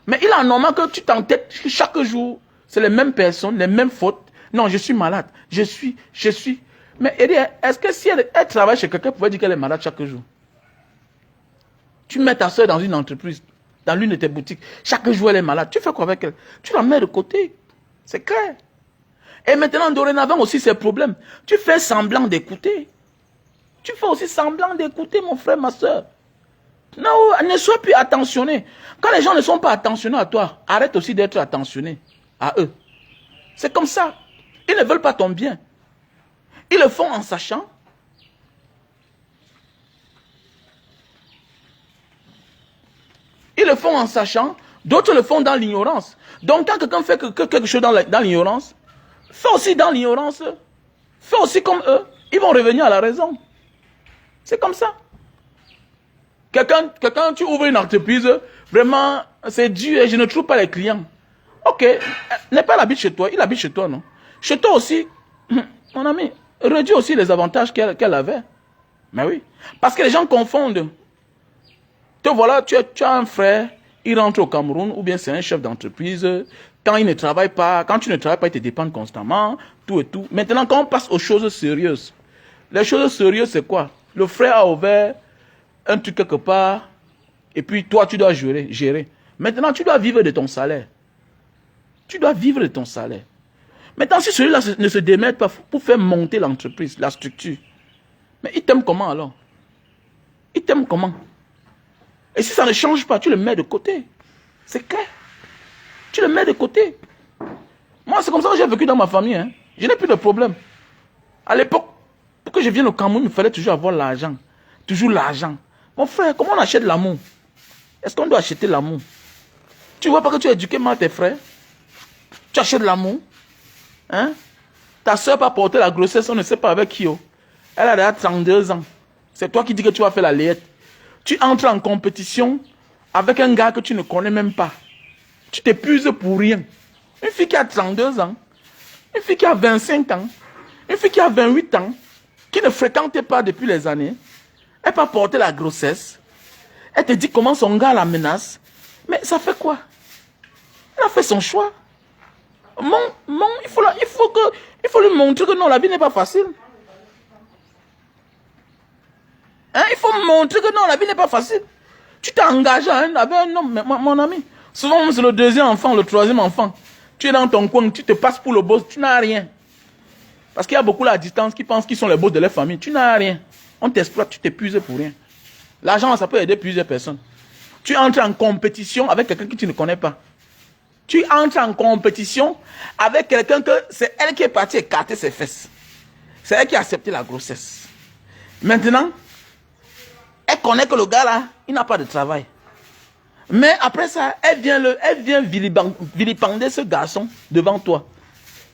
Mais il est normal que tu t'entêtes chaque jour, c'est les mêmes personnes, les mêmes fautes. Non, je suis malade. Je suis. Mais est-ce que si elle travaille chez quelqu'un, elle pouvait dire qu'elle est malade chaque jour? Tu mets ta soeur dans une entreprise, dans l'une de tes boutiques. Chaque jour, elle est malade. Tu fais quoi avec elle? Tu la mets de côté. C'est clair. Et maintenant, dorénavant aussi, ces problèmes. Tu fais semblant d'écouter. Tu fais aussi semblant d'écouter, mon frère, ma soeur. Non, ne sois plus attentionné. Quand les gens ne sont pas attentionnés à toi, arrête aussi d'être attentionné à eux. C'est comme ça. Ils ne veulent pas ton bien. Ils le font en sachant. Ils le font en sachant. D'autres le font dans l'ignorance. Donc quand quelqu'un fait quelque chose dans l'ignorance, fais aussi dans l'ignorance. Fais aussi comme eux. Ils vont revenir à la raison. C'est comme ça. Quelqu'un, tu ouvres une entreprise, vraiment, c'est dur et je ne trouve pas les clients. Ok, n'est pas habite chez toi, il habite chez toi, non? Chez toi aussi, mon ami, réduis aussi les avantages qu'elle avait. Mais oui, parce que les gens confondent. Te voilà, tu as un frère, il rentre au Cameroun, ou bien c'est un chef d'entreprise. Quand il ne travaille pas, quand tu ne travailles pas, il te dépend constamment, tout et tout. Maintenant, quand on passe aux choses sérieuses, les choses sérieuses, c'est quoi? Le frère a ouvert un truc quelque part, et puis toi, tu dois gérer. Maintenant, tu dois vivre de ton salaire. Tu dois vivre de ton salaire. Maintenant, si celui-là ne se démerde pas pour faire monter l'entreprise, la structure, mais il t'aime comment alors? Il t'aime comment? Et si ça ne change pas, tu le mets de côté. C'est clair. Tu le mets de côté. Moi, c'est comme ça que j'ai vécu dans ma famille. Hein. Je n'ai plus de problème. À l'époque, pour que je vienne au Cameroun, il fallait toujours avoir l'argent. Toujours l'argent. Mon frère, comment on achète l'amour? Est-ce qu'on doit acheter l'amour? Tu vois pas que tu as éduqué mal tes frères? Tu achètes l'amour? Hein? Ta soeur n'a pas porté la grossesse, on ne sait pas avec qui. Oh. Elle a déjà 32 ans. C'est toi qui dis que tu vas faire la layette. Tu entres en compétition avec un gars que tu ne connais même pas. Tu t'épuises pour rien. Une fille qui a 32 ans, une fille qui a 25 ans, une fille qui a 28 ans, qui ne fréquentait pas depuis les années, elle peut porter la grossesse. Elle te dit comment son gars la menace. Mais ça fait quoi? Elle a fait son choix. Il faut lui montrer que non, la vie n'est pas facile. Hein? Il faut montrer que non, la vie n'est pas facile. Tu t'es engagé avec un homme, mon ami. Souvent, c'est le deuxième enfant, le troisième enfant. Tu es dans ton coin, tu te passes pour le boss, tu n'as rien. Parce qu'il y a beaucoup là à distance qui pensent qu'ils sont les boss de leur famille. Tu n'as rien. On t'exploite, tu t'épuises pour rien. L'argent, ça peut aider plusieurs personnes. Tu entres en compétition avec quelqu'un que tu ne connais pas. Tu entres en compétition avec quelqu'un que c'est elle qui est partie écarter ses fesses. C'est elle qui a accepté la grossesse. Maintenant, elle connaît que le gars là, il n'a pas de travail. Mais après ça, elle vient vilipender ce garçon devant toi.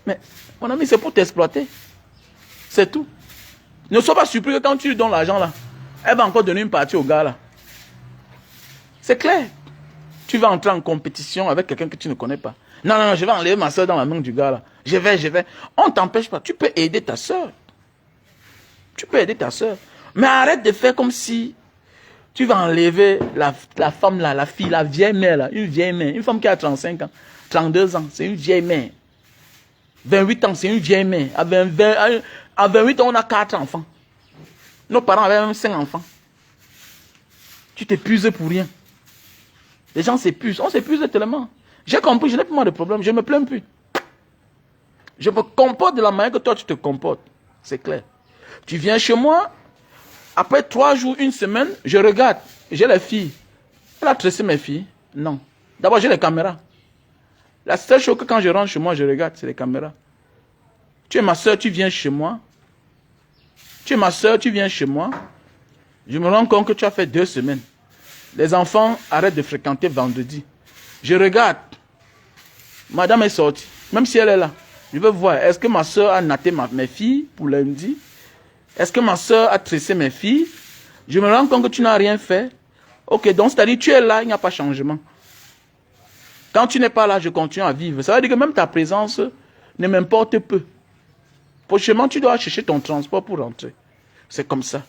Mais mon ami, c'est pour t'exploiter. C'est tout. Ne sois pas surpris que quand tu lui donnes l'argent là, elle va encore donner une partie au gars là. C'est clair. Tu vas entrer en compétition avec quelqu'un que tu ne connais pas. Non, non, non, je vais enlever ma soeur dans la main du gars là. Je vais. On ne t'empêche pas. Tu peux aider ta soeur. Tu peux aider ta soeur. Mais arrête de faire comme si tu vas enlever la femme là, la fille, la vieille mère là. Une vieille mère. Une femme qui a 35 ans, 32 ans, c'est une vieille mère. 28 ans, c'est une vieille mère. À 28 ans, on a 4 enfants. Nos parents avaient même 5 enfants. Tu t'épuises pour rien. Les gens s'épuisent. On s'épuise tellement. J'ai compris, je n'ai plus moins de problème. Je ne me plains plus. Je me comporte de la manière que toi tu te comportes. C'est clair. Tu viens chez moi. Après 3 jours, 1 semaine, je regarde. J'ai les filles. Elle a tressé mes filles? Non. D'abord, j'ai les caméras. La seule chose que quand je rentre chez moi, je regarde, c'est les caméras. Tu es ma soeur, tu viens chez moi. Tu es ma soeur, tu viens chez moi. Je me rends compte que tu as fait 2 semaines. Les enfants arrêtent de fréquenter vendredi. Je regarde. Madame est sortie. Même si elle est là. Je veux voir. Est-ce que ma soeur a natté mes filles pour lundi? Est-ce que ma soeur a tressé mes filles? Je me rends compte que tu n'as rien fait. Ok, donc c'est-à-dire tu es là, il n'y a pas de changement. Quand tu n'es pas là, je continue à vivre. Ça veut dire que même ta présence ne m'importe peu. Prochainement, tu dois chercher ton transport pour rentrer. C'est comme ça.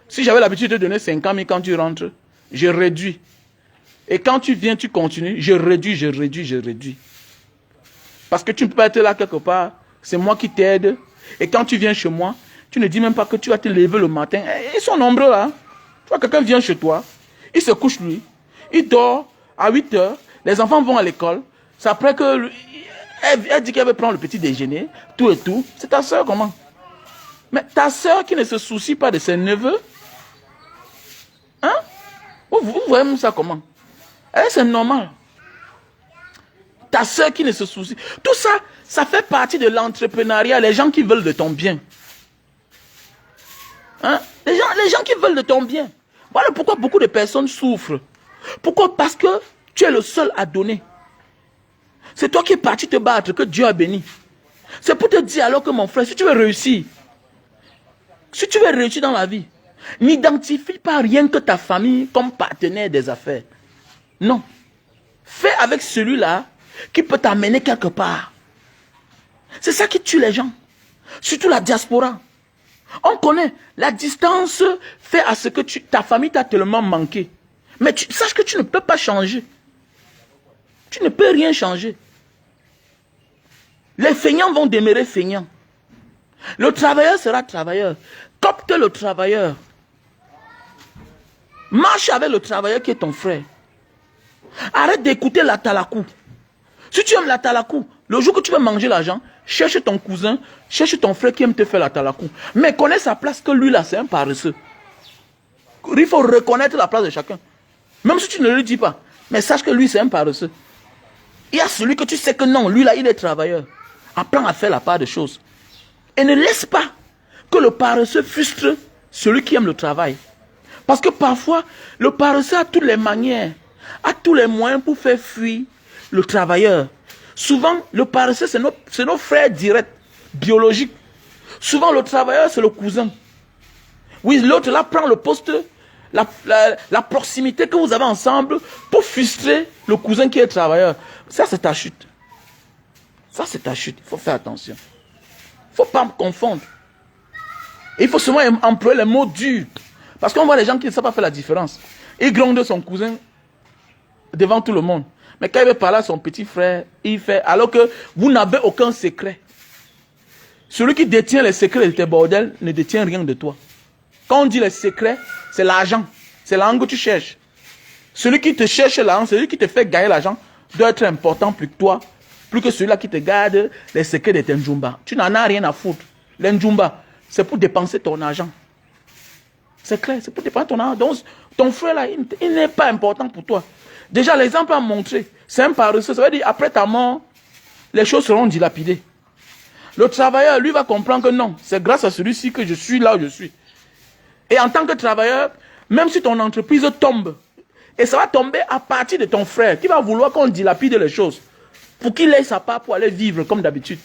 Si j'avais l'habitude de te donner 50 000 quand tu rentres, je réduis. Et quand tu viens, tu continues, je réduis. Parce que tu ne peux pas être là quelque part. C'est moi qui t'aide. Et quand tu viens chez moi, tu ne dis même pas que tu vas te lever le matin. Ils sont nombreux là. Tu vois, quelqu'un vient chez toi, il se couche lui, il dort à 8 heures, les enfants vont à l'école. C'est après que elle dit qu'elle veut prendre le petit déjeuner, tout et tout. C'est ta soeur comment? Mais ta soeur qui ne se soucie pas de ses neveux, hein? Vous voyez ça comment? C'est normal. Ta soeur qui ne se soucie. Tout ça, ça fait partie de l'entrepreneuriat. Les gens qui veulent de ton bien. Hein? Les gens qui veulent de ton bien. Voilà pourquoi beaucoup de personnes souffrent. Pourquoi? Parce que tu es le seul à donner. C'est toi qui es parti te battre, que Dieu a béni. C'est pour te dire alors que mon frère, si tu veux réussir dans la vie, n'identifie pas rien que ta famille comme partenaire des affaires. Non. Fais avec celui-là qui peut t'amener quelque part. C'est ça qui tue les gens. Surtout la diaspora. On connaît, la distance fait à ce que ta famille t'a tellement manqué. Mais sache que tu ne peux pas changer. Tu ne peux rien changer. Les feignants vont demeurer feignants. Le travailleur sera travailleur. Copte le travailleur. Marche avec le travailleur qui est ton frère. Arrête d'écouter la talakou. Si tu aimes la talakou, le jour que tu veux manger l'argent, cherche ton cousin, cherche ton frère qui aime te faire la talakou. Mais connais sa place que lui là, c'est un paresseux. Il faut reconnaître la place de chacun. Même si tu ne le dis pas. Mais sache que lui, c'est un paresseux. Il y a celui que tu sais que non, lui là, il est travailleur. Apprends à faire la part des choses. Et ne laisse pas que le paresseux frustre celui qui aime le travail. Parce que parfois, le paresseux a toutes les manières, a tous les moyens pour faire fuir le travailleur. Souvent, le paresseux, c'est nos frères directs, biologiques. Souvent, le travailleur, c'est le cousin. Oui, l'autre là prend le poste, la proximité que vous avez ensemble pour frustrer le cousin qui est travailleur. Ça, c'est ta chute. Ça, c'est ta chute. Il faut faire attention. Il ne faut pas me confondre. Et il faut seulement employer les mots durs. Parce qu'on voit les gens qui ne savent pas faire la différence. Il gronde son cousin devant tout le monde. Mais quand il veut parler à son petit frère, il fait, alors que vous n'avez aucun secret. Celui qui détient les secrets de tes bordels ne détient rien de toi. Quand on dit les secrets, c'est l'argent. C'est l'argent que tu cherches. Celui qui te cherche l'argent, celui qui te fait gagner l'argent, doit être important plus que toi. Plus que celui-là qui te garde les secrets de tes njumba. Tu n'en as rien à foutre. Les njumba, c'est pour dépenser ton argent. C'est clair, c'est pour dépenser ton argent. Donc, ton frère là, il n'est pas important pour toi. Déjà, l'exemple a montré, c'est un paresseux. Ça veut dire, après ta mort, les choses seront dilapidées. Le travailleur, lui, va comprendre que non, c'est grâce à celui-ci que je suis là où je suis. Et en tant que travailleur, même si ton entreprise tombe, et ça va tomber à partir de ton frère, qui va vouloir qu'on dilapide les choses, pour qu'il ait sa part pour aller vivre comme d'habitude.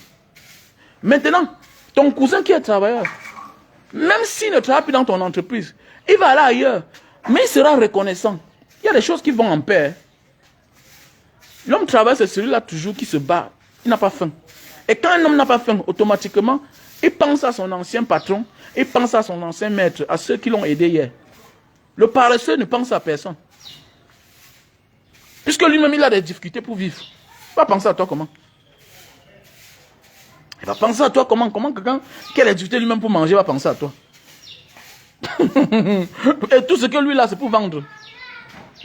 Maintenant, ton cousin qui est travailleur, même s'il ne travaille plus dans ton entreprise, il va aller ailleurs, mais il sera reconnaissant. Il y a des choses qui vont en paix. L'homme travaille, c'est celui-là toujours qui se bat. Il n'a pas faim. Et quand un homme n'a pas faim, automatiquement, il pense à son ancien patron, il pense à son ancien maître, à ceux qui l'ont aidé hier. Le paresseux ne pense à personne. Puisque lui-même, il a des difficultés pour vivre. Il va penser à toi comment? Il va penser à toi comment? Comment quelqu'un qui a des difficultés lui-même pour manger va penser à toi? Et tout ce que lui là, c'est pour vendre.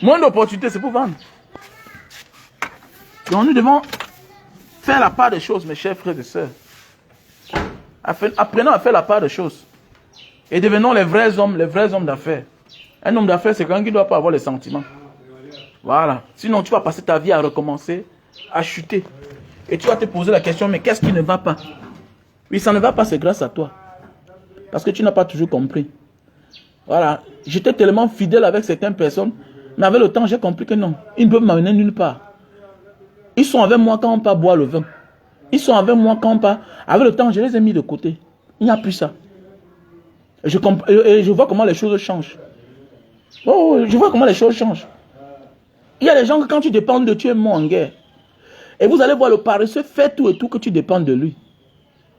Moins d'opportunités, c'est pour vendre. Donc nous devons faire la part des choses, mes chers frères et sœurs. Apprenons à faire la part des choses. Et devenons les vrais hommes d'affaires. Un homme d'affaires, c'est quelqu'un qui ne doit pas avoir les sentiments. Voilà. Sinon, tu vas passer ta vie à recommencer, à chuter. Et tu vas te poser la question, mais qu'est-ce qui ne va pas? Oui, ça ne va pas, c'est grâce à toi. Parce que tu n'as pas toujours compris. Voilà. J'étais tellement fidèle avec certaines personnes, mais avec le temps, j'ai compris que non. Ils ne peuvent m'amener nulle part. Ils sont avec moi quand on part boire le vin. Ils sont avec moi quand on part. Avec le temps, je les ai mis de côté. Il n'y a plus ça. Et je vois comment les choses changent. Oh, je vois comment les choses changent. Il y a des gens que quand tu dépends de tu es mort en guerre. Et vous allez voir le paresseux faire tout et tout que tu dépends de lui.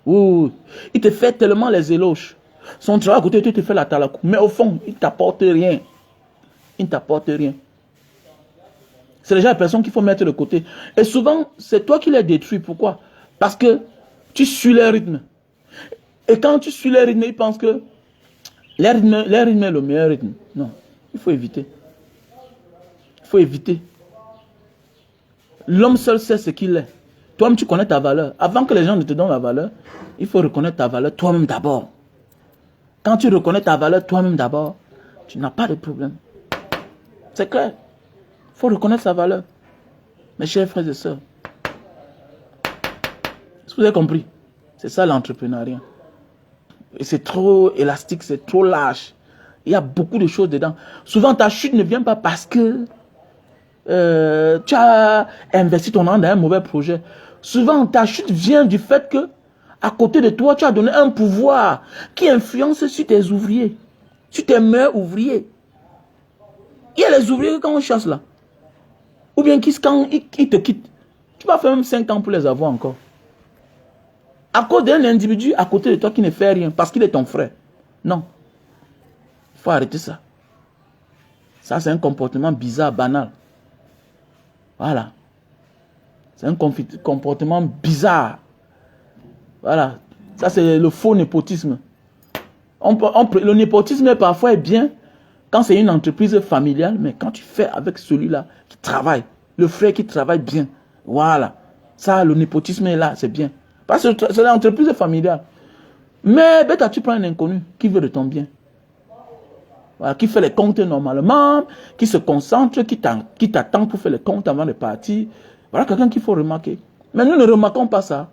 Oui. Il te fait tellement les éloges. Son travail à côté, tu te fais la talakou. Mais au fond, il ne t'apporte rien. Il ne t'apporte rien. C'est déjà la personne qu'il faut mettre de côté. Et souvent, c'est toi qui les détruis. Pourquoi? Parce que tu suis les rythmes. Et quand tu suis les rythmes, ils pensent que les rythmes est le meilleur rythme. Non, il faut éviter. Il faut éviter. L'homme seul sait ce qu'il est. Toi-même, tu connais ta valeur. Avant que les gens ne te donnent la valeur, il faut reconnaître ta valeur toi-même d'abord. Quand tu reconnais ta valeur toi-même d'abord, tu n'as pas de problème. C'est clair. Il faut reconnaître sa valeur. Mes chers frères et sœurs. Est-ce que vous avez compris? C'est ça l'entrepreneuriat. Et c'est trop élastique, c'est trop large. Il y a beaucoup de choses dedans. Souvent, ta chute ne vient pas parce que tu as investi ton argent dans un mauvais projet. Souvent, ta chute vient du fait que, à côté de toi, tu as donné un pouvoir qui influence sur tes ouvriers, sur tes meilleurs ouvriers. Il y a les ouvriers quand on chasse là. Ou bien quand ils te quittent. Tu vas faire même 5 ans pour les avoir encore. À cause d'un individu à côté de toi qui ne fait rien parce qu'il est ton frère. Non. Il faut arrêter ça. Ça, c'est un comportement bizarre, banal. Voilà. C'est un comportement bizarre. Voilà. Ça, c'est le faux népotisme. Le népotisme, parfois, est bien quand c'est une entreprise familiale, mais quand tu fais avec celui-là qui travaille, le frère qui travaille bien, voilà. Ça, le népotisme est là, c'est bien. Parce que c'est l'entreprise familiale. Mais bête, tu prends un inconnu qui veut de ton bien. Voilà, qui fait les comptes normalement, qui se concentre, qui t'attend pour faire les comptes avant de partir. Voilà quelqu'un qu'il faut remarquer. Mais nous ne remarquons pas ça.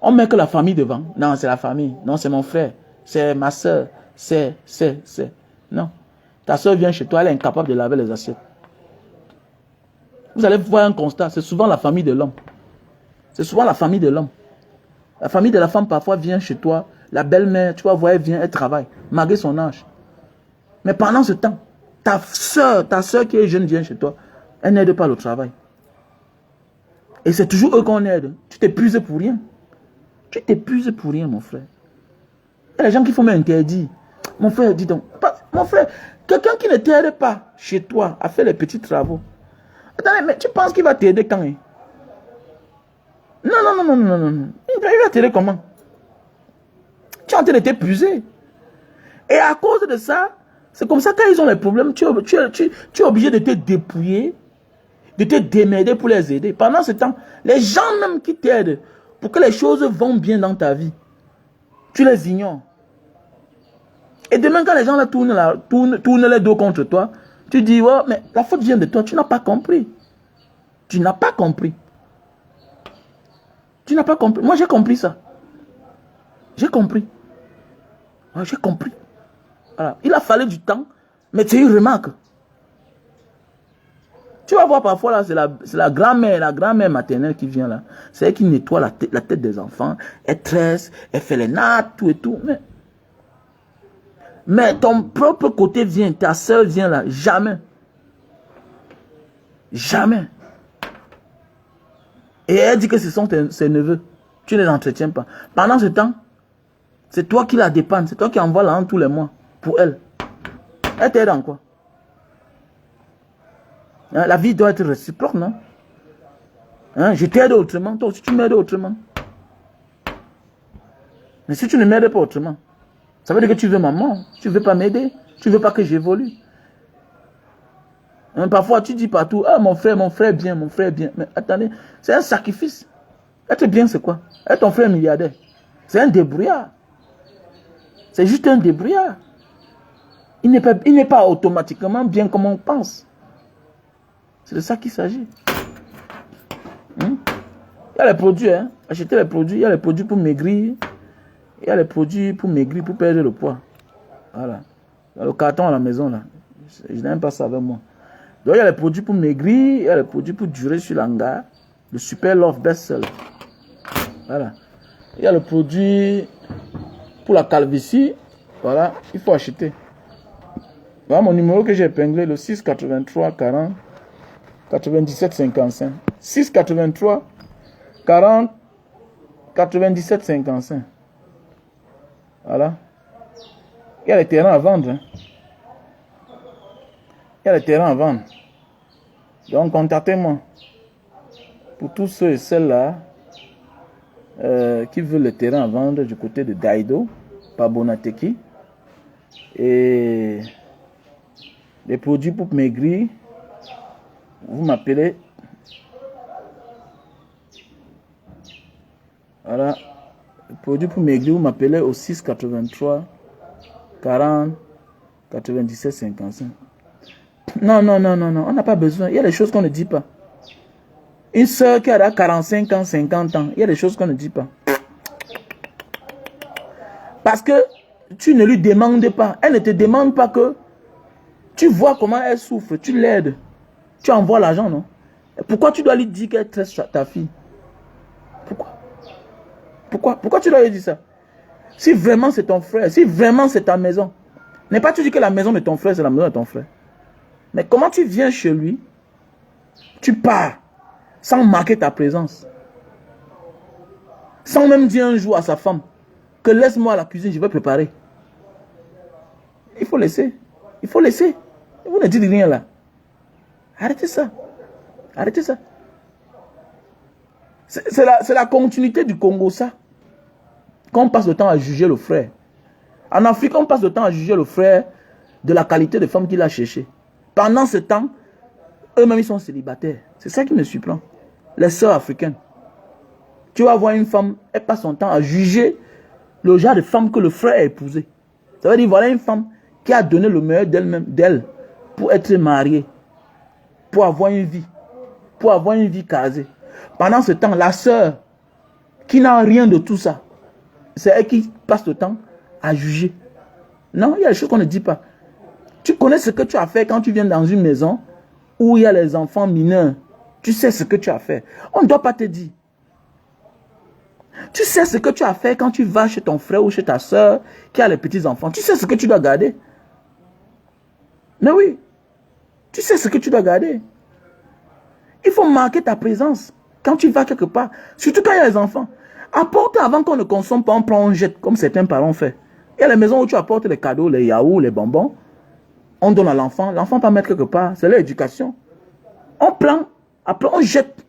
On met que la famille devant. Non, c'est la famille. Non, c'est mon frère. C'est ma soeur. C'est. Non. Ta soeur vient chez toi, elle est incapable de laver les assiettes. Vous allez voir un constat. C'est souvent la famille de l'homme. C'est souvent la famille de l'homme. La famille de la femme parfois vient chez toi. La belle-mère, tu vas voir, elle vient, elle travaille. Malgré son âge. Mais pendant ce temps, ta soeur qui est jeune vient chez toi. Elle n'aide pas le travail. Et c'est toujours eux qu'on aide. Tu t'épuises pour rien. Tu t'épuises pour rien, mon frère. Il y a des gens qui font m'interdire. Mon frère, dis donc. Mon frère, quelqu'un qui ne t'aide pas chez toi à faire les petits travaux. Attendez, mais tu penses qu'il va t'aider quand? Non. Il va t'aider comment? Tu es en train de t'épuiser. Et à cause de ça, c'est comme ça quand ils ont les problèmes, tu es obligé de te dépouiller, de te démerder pour les aider. Pendant ce temps, les gens même qui t'aident pour que les choses vont bien dans ta vie, tu les ignores. Et demain, quand les gens là tournent les dos contre toi, tu dis, oh, mais la faute vient de toi, tu n'as pas compris. Tu n'as pas compris. Tu n'as pas compris. Moi, j'ai compris ça. J'ai compris. Ouais, j'ai compris. Voilà. Il a fallu du temps, mais c'est une remarque. Tu vas voir parfois là, c'est la grand-mère maternelle qui vient là. C'est elle qui nettoie la tête des enfants. Elle tresse, elle fait les nattes, tout et tout. Mais ton propre côté vient, ta soeur vient là, jamais. Jamais. Et elle dit que ce sont ses neveux. Tu ne les entretiens pas. Pendant ce temps, c'est toi qui la dépannes. C'est toi qui envoies l'argent tous les mois pour elle. Elle t'aide en quoi? Hein, la vie doit être réciproque, non? Hein, je t'aide autrement. Toi aussi, tu m'aides autrement. Mais si tu ne m'aides pas autrement, ça veut dire que tu veux ma mort. Tu ne veux pas m'aider. Tu ne veux pas que j'évolue. Hein, parfois, tu dis partout, ah, mon frère bien, mon frère bien. Mais attendez, c'est un sacrifice. Être bien, c'est quoi? Être ton frère milliardaire. C'est un débrouillard. C'est juste un débrouillard. Il n'est pas automatiquement bien comme on pense. C'est de ça qu'il s'agit. Il y a les produits, hein. Achetez les produits. Il y a les produits pour maigrir. Il y a les produits pour maigrir, pour perdre le poids. Voilà. Il y a le carton à la maison, là. Je n'aime pas ça avec moi. Donc, il y a les produits pour maigrir. Il y a les produits pour durer sur l'hangar. Le Super Love Best Seller. Voilà. Il y a le produit pour la calvitie. Voilà. Il faut acheter. Voilà mon numéro que j'ai épinglé, le 683 40 97 55. 683 40 97 55. Voilà. Il y a les terrains à vendre. Hein. Il y a les terrains à vendre. Donc, contactez-moi. Pour tous ceux et celles-là qui veulent le terrain à vendre du côté de Daido, Pabonateki. Et les produits pour maigrir, vous m'appelez. Voilà. Les produits pour maigrir, vous m'appelez au 683 40 97 55. Non, on n'a pas besoin. Il y a des choses qu'on ne dit pas. Une soeur qui a 45 ans, 50 ans, il y a des choses qu'on ne dit pas. Parce que tu ne lui demandes pas. Elle ne te demande pas que tu vois comment elle souffre, tu l'aides. Tu envoies l'argent, non? Pourquoi tu dois lui dire qu'elle traite ta fille? Pourquoi tu dois lui dire ça? Si vraiment c'est ton frère, si vraiment c'est ta maison, n'est pas tu dis que la maison de ton frère, c'est la maison de ton frère. Mais comment tu viens chez lui, tu pars, sans marquer ta présence, sans même dire un jour à sa femme, que laisse-moi à la cuisine, je vais préparer. Il faut laisser. Il faut laisser. Vous ne dites rien là. Arrêtez ça. Arrêtez ça. C'est la continuité du Congo, ça. Quand on passe le temps à juger le frère. En Afrique, on passe le temps à juger le frère de la qualité de femme qu'il a cherché. Pendant ce temps, eux-mêmes, ils sont célibataires. C'est ça qui me surprend. Les sœurs africaines. Tu vas voir une femme, elle passe son temps à juger le genre de femme que le frère a épousé. Ça veut dire, voilà une femme qui a donné le meilleur d'elle pour être mariée, pour avoir une vie casée. Pendant ce temps, la sœur, qui n'a rien de tout ça, c'est elle qui passe le temps à juger. Non, il y a des choses qu'on ne dit pas. Tu connais ce que tu as fait quand tu viens dans une maison où il y a les enfants mineurs. Tu sais ce que tu as fait. On ne doit pas te dire. Tu sais ce que tu as fait quand tu vas chez ton frère ou chez ta soeur qui a les petits-enfants. Tu sais ce que tu dois garder. Mais oui, tu sais ce que tu dois garder. Il faut marquer ta présence quand tu vas quelque part. Surtout quand il y a les enfants. Apporte avant qu'on ne consomme pas, on prend, on jette, comme certains parents font. Il y a les maisons où tu apportes les cadeaux, les yaourts, les bonbons. On donne à l'enfant. L'enfant peut mettre quelque part. C'est l'éducation. On prend, après on jette.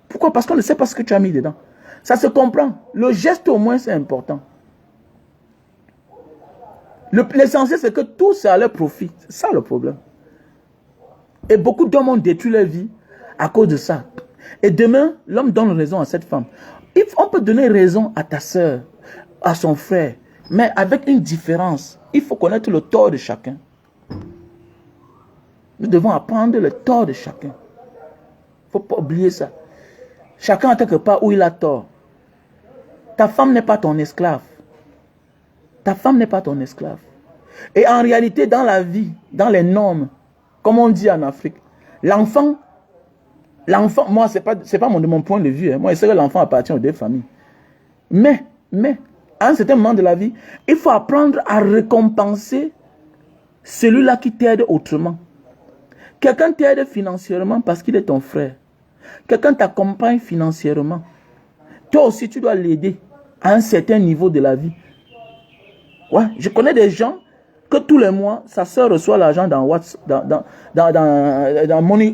Pourquoi? Parce qu'on ne sait pas ce que tu as mis dedans. Ça se comprend. Le geste au moins c'est important. L'essentiel c'est que tout c'est à leur profit. C'est ça le problème. Et beaucoup d'hommes ont détruit leur vie à cause de ça. Et demain, l'homme donne raison à cette femme. On peut donner raison à ta soeur, à son frère, mais avec une différence. Il faut connaître le tort de chacun. Nous devons apprendre le tort de chacun. Il ne faut pas oublier ça. Chacun a quelque part où il a tort. Ta femme n'est pas ton esclave. Ta femme n'est pas ton esclave. Et en réalité, dans la vie, dans les normes, comme on dit en Afrique, l'enfant, moi, c'est pas de mon point de vue. Hein. Moi, je sais que l'enfant appartient aux deux familles. Mais, à un certain moment de la vie, il faut apprendre à récompenser celui-là qui t'aide autrement. Quelqu'un t'aide financièrement parce qu'il est ton frère. Quelqu'un t'accompagne financièrement. Toi aussi, tu dois l'aider à un certain niveau de la vie. Ouais, je connais des gens que tous les mois, sa soeur reçoit l'argent dans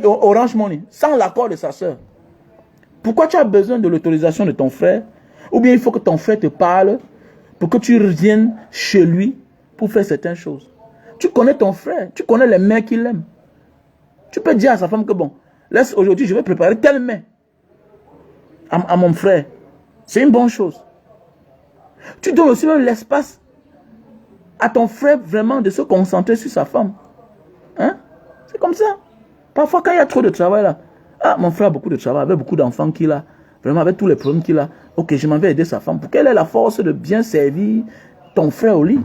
Orange Money, sans l'accord de sa soeur. Pourquoi tu as besoin de l'autorisation de ton frère? Ou bien il faut que ton frère te parle pour que tu reviennes chez lui pour faire certaines choses. Tu connais ton frère, tu connais les mets qu'il aime. Tu peux dire à sa femme que bon, laisse aujourd'hui, je vais préparer tel mets à mon frère. C'est une bonne chose. Tu donnes aussi même l'espace à ton frère vraiment de se concentrer sur sa femme. Hein? C'est comme ça. Parfois, quand il y a trop de travail là, ah, mon frère a beaucoup de travail, avec beaucoup d'enfants qu'il a, vraiment avec tous les problèmes qu'il a, ok, je m'en vais aider sa femme pour qu'elle ait la force de bien servir ton frère au lit.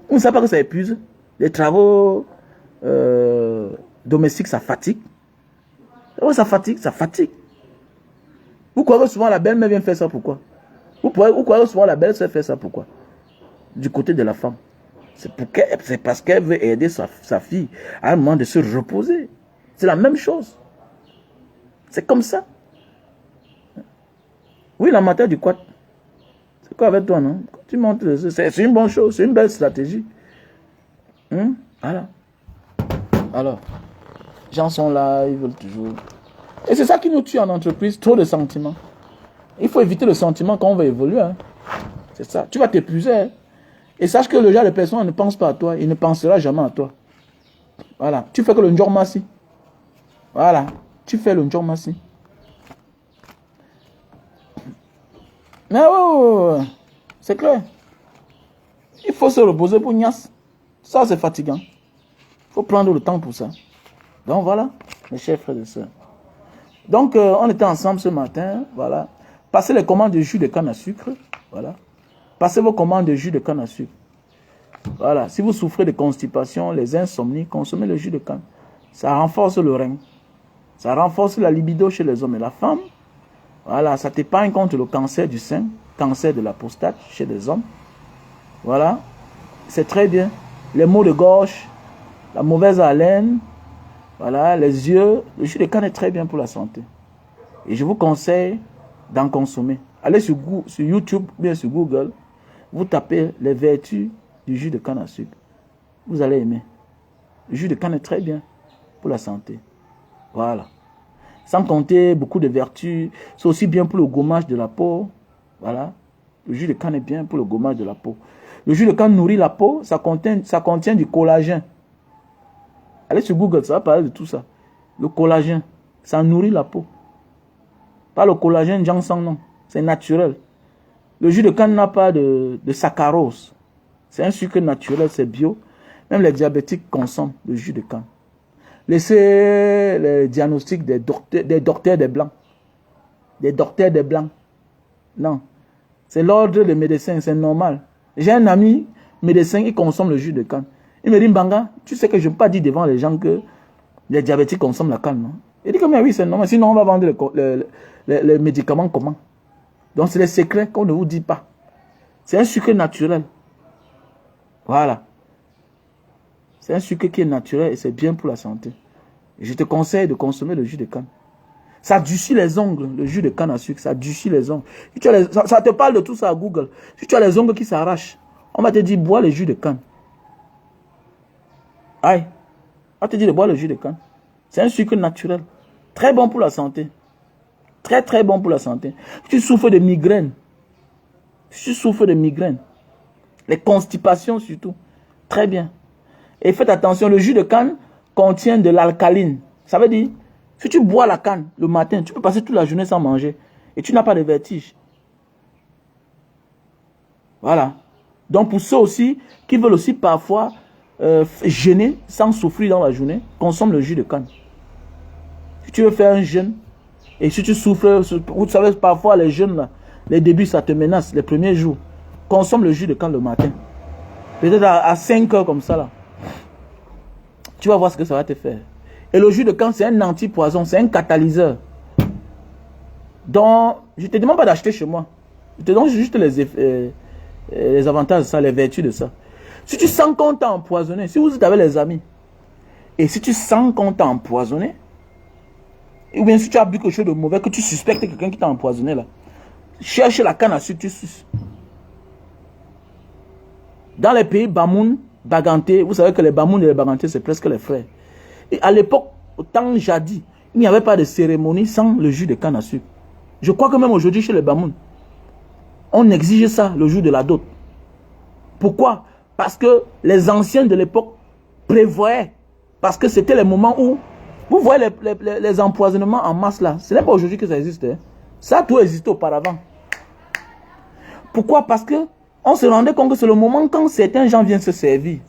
On ne sait pas que ça épuise. Les travaux domestiques, ça fatigue. Ça fatigue. Vous croyez que souvent la belle-mère vient faire ça pourquoi? Vous croyez que souvent la belle-sœur fait ça pourquoi? Du côté de la femme. C'est parce qu'elle veut aider sa fille à un moment de se reposer. C'est la même chose. C'est comme ça. Oui, la matière du quad. C'est quoi avec toi, non? Tu montes, c'est une bonne chose, c'est une belle stratégie. Voilà. Alors, les gens sont là, ils veulent toujours. Et c'est ça qui nous tue en entreprise, trop de sentiments. Il faut éviter le sentiment quand on va évoluer. Hein. C'est ça. Tu vas t'épuiser. Hein. Et sache que le genre de personne ne pense pas à toi, il ne pensera jamais à toi. Voilà. Tu fais que le njormassi. Voilà. Tu fais le njormassi. Mais ouais. C'est clair. Il faut se reposer pour Nias. Ça, c'est fatigant. Il faut prendre le temps pour ça. Donc, voilà, mes chers frères et sœurs. Donc, on était ensemble ce matin. Voilà. Passez les commandes de jus de canne à sucre. Voilà. Passez vos commandes de jus de canne à sucre. Voilà. Si vous souffrez de constipation, les insomnies, consommez le jus de canne. Ça renforce le rein. Ça renforce la libido chez les hommes et la femme. Voilà. Ça t'épargne contre le cancer du sein, cancer de la prostate chez les hommes. Voilà. C'est très bien. Les maux de gorge, la mauvaise haleine, voilà, les yeux. Le jus de canne est très bien pour la santé. Et je vous conseille d'en consommer. Allez sur YouTube, bien sur Google. Vous tapez les vertus du jus de canne à sucre. Vous allez aimer. Le jus de canne est très bien pour la santé. Voilà. Sans compter beaucoup de vertus. C'est aussi bien pour le gommage de la peau. Voilà. Le jus de canne est bien pour le gommage de la peau. Le jus de canne nourrit la peau. Ça contient du collagène. Allez sur Google, ça va parler de tout ça. Le collagène, ça nourrit la peau. Pas le collagène Jansang, non. C'est naturel. Le jus de canne n'a pas de saccharose. C'est un sucre naturel, c'est bio. Même les diabétiques consomment le jus de canne. Laissez les diagnostics des docteurs des blancs. Des docteurs des blancs. Non. C'est l'ordre des médecins, c'est normal. J'ai un ami médecin qui consomme le jus de canne. Il me dit, Mbanga, tu sais que je ne peux pas dire devant les gens que les diabétiques consomment la canne, non? Il dit que mais oui, c'est normal. Sinon, on va vendre les médicaments comment? Donc, c'est les secrets qu'on ne vous dit pas. C'est un sucre naturel. Voilà. C'est un sucre qui est naturel et c'est bien pour la santé. Et je te conseille de consommer le jus de canne. Ça durcit les ongles, le jus de canne à sucre, ça durcit les ongles. Si tu as ça te parle de tout ça à Google. Si tu as les ongles qui s'arrachent, on va te dire, bois le jus de canne. Aïe. On va te dire de boire le jus de canne. C'est un sucre naturel. Très bon pour la santé. Très, très bon pour la santé. Si tu souffres de migraines, les constipations surtout, très bien. Et faites attention, le jus de canne contient de l'alcaline. Ça veut dire, si tu bois la canne le matin, tu peux passer toute la journée sans manger. Et tu n'as pas de vertige. Voilà. Donc pour ceux aussi qui veulent aussi parfois jeûner sans souffrir dans la journée, consomme le jus de canne. Si tu veux faire un jeûne, et si tu souffres, vous savez parfois les jeûnes là, les débuts ça te menace, les premiers jours, consomme le jus de canne le matin. Peut-être à 5 heures comme ça là. Tu vas voir ce que ça va te faire. Et le jus de canne c'est un antipoison, c'est un catalyseur. Donc, je ne te demande pas d'acheter chez moi. Je te donne juste les avantages de ça, les vertus de ça. Si tu sens qu'on t'a empoisonné, si vous êtes avec les amis, et si tu sens qu'on t'a empoisonné, ou bien si tu as bu quelque chose de mauvais, que tu suspectes quelqu'un qui t'a empoisonné là, cherche la canne à sucre, tu suces. Dans les pays Bamoun, Baganté, vous savez que les Bamoun et les Baganté, c'est presque les frères. Et à l'époque, au temps jadis, il n'y avait pas de cérémonie sans le jus de canne à sucre. Je crois que même aujourd'hui, chez les Bamoun, on exigeait ça le jour de la dot. Pourquoi? Parce que les anciens de l'époque prévoyaient. Parce que c'était les moments où, vous voyez les empoisonnements en masse là. Ce n'est pas aujourd'hui que ça existe. Hein. Ça a tout existé auparavant. Pourquoi? Parce que on se rendait compte que c'est le moment quand certains gens viennent se servir,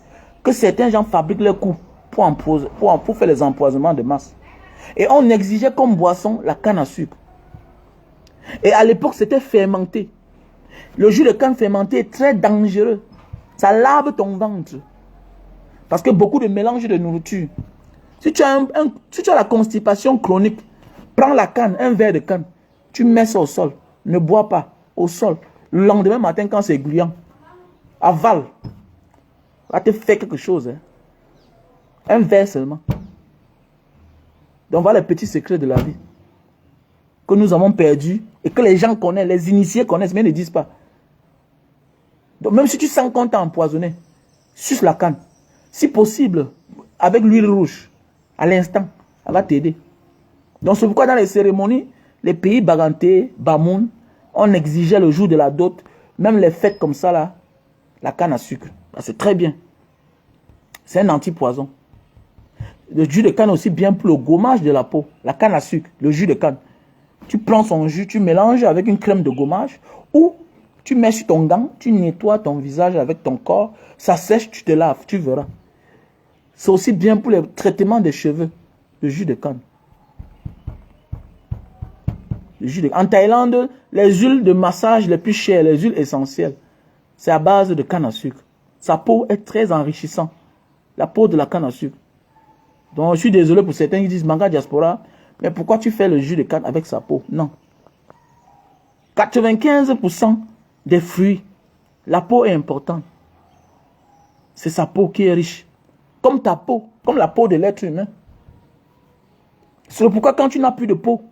que certains gens fabriquent leurs coups pour faire les empoisonnements de masse. Et on exigeait comme boisson la canne à sucre. Et à l'époque, c'était fermenté. Le jus de canne fermenté est très dangereux. Ça lave ton ventre. Parce que beaucoup de mélanges de nourriture. Si tu as la constipation chronique, prends la canne, un verre de canne, tu mets ça au sol. Ne bois pas au sol. Le lendemain matin, quand c'est gluant, avale. Va te faire quelque chose. Hein. Un verre seulement. Donc voilà les petits secrets de la vie. Que nous avons perdus et que les gens connaissent, les initiés connaissent, mais ne disent pas. Donc même si tu sens qu'on t'a empoisonné, suce la canne. Si possible, avec l'huile rouge, à l'instant, elle va t'aider. Donc c'est pourquoi dans les cérémonies, les pays bagantés, Bamoun, on exigeait le jour de la dot, même les fêtes comme ça là, la canne à sucre. C'est très bien. C'est un antipoison. Le jus de canne aussi bien pour le gommage de la peau. La canne à sucre, le jus de canne. Tu prends son jus, tu mélanges avec une crème de gommage ou tu mets sur ton gant, tu nettoies ton visage avec ton corps, ça sèche, tu te laves, tu verras. C'est aussi bien pour les traitements des cheveux, le jus de canne. En Thaïlande, les huiles de massage les plus chères, les huiles essentielles, c'est à base de canne à sucre. Sa peau est très enrichissante. La peau de la canne à sucre. Donc, je suis désolé pour certains qui disent, Manga Diaspora, mais pourquoi tu fais le jus de canne avec sa peau? Non. 95% des fruits, la peau est importante. C'est sa peau qui est riche. Comme ta peau, comme la peau de l'être humain. C'est pourquoi quand tu n'as plus de peau,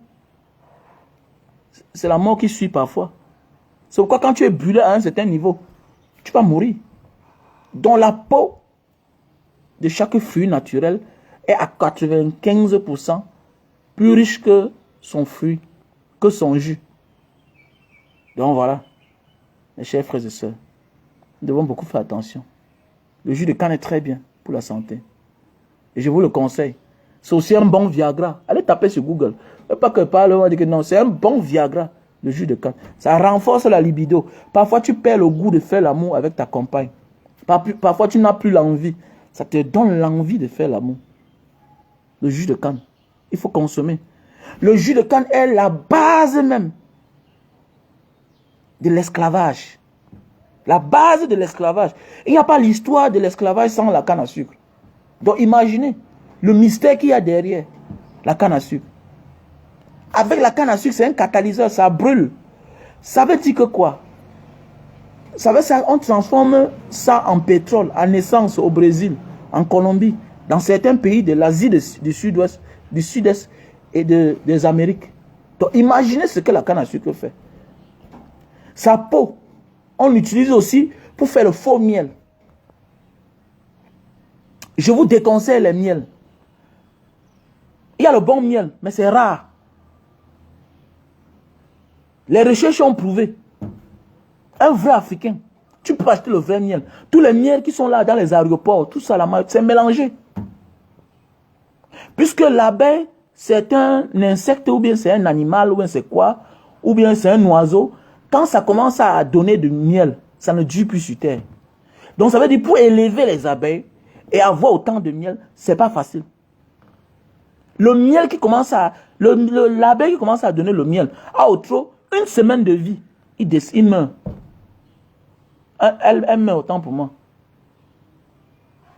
c'est la mort qui suit parfois. C'est pourquoi quand tu es brûlé à un certain niveau, tu vas mourir. Donc la peau de chaque fruit naturel est à 95% plus riche que son fruit, que son jus. Donc voilà, mes chers frères et sœurs, nous devons beaucoup faire attention. Le jus de canne est très bien pour la santé. Et je vous le conseille. C'est aussi un bon Viagra. Allez taper sur Google. Pas que parle, on va dire que non, c'est un bon Viagra, le jus de canne. Ça renforce la libido. Parfois, tu perds le goût de faire l'amour avec ta compagne. Parfois, tu n'as plus l'envie. Ça te donne l'envie de faire l'amour. Le jus de canne. Il faut consommer. Le jus de canne est la base même de l'esclavage. La base de l'esclavage. Il n'y a pas l'histoire de l'esclavage sans la canne à sucre. Donc imaginez le mystère qu'il y a derrière la canne à sucre. Avec la canne à sucre, c'est un catalyseur, ça brûle. Ça veut dire que quoi? Ça veut dire qu'on transforme ça en pétrole, en essence au Brésil, en Colombie, dans certains pays de l'Asie du Sud-Ouest, du Sud-Est et des Amériques. Donc imaginez ce que la canne à sucre fait. Sa peau, on l'utilise aussi pour faire le faux miel. Je vous déconseille les miels. Il y a le bon miel, mais c'est rare. Les recherches ont prouvé. Un vrai Africain, tu peux acheter le vrai miel. Tous les miels qui sont là dans les aéroports, tout ça, c'est mélangé. Puisque l'abeille, c'est un insecte, ou bien c'est un animal, ou bien c'est quoi, ou bien c'est un oiseau. Quand ça commence à donner du miel, ça ne dure plus sur terre. Donc ça veut dire pour élever les abeilles et avoir autant de miel, c'est pas facile. Le miel qui commence à... L'abeille qui commence à donner le miel a au trop une semaine de vie. Il meurt. Elle meurt autant pour moi.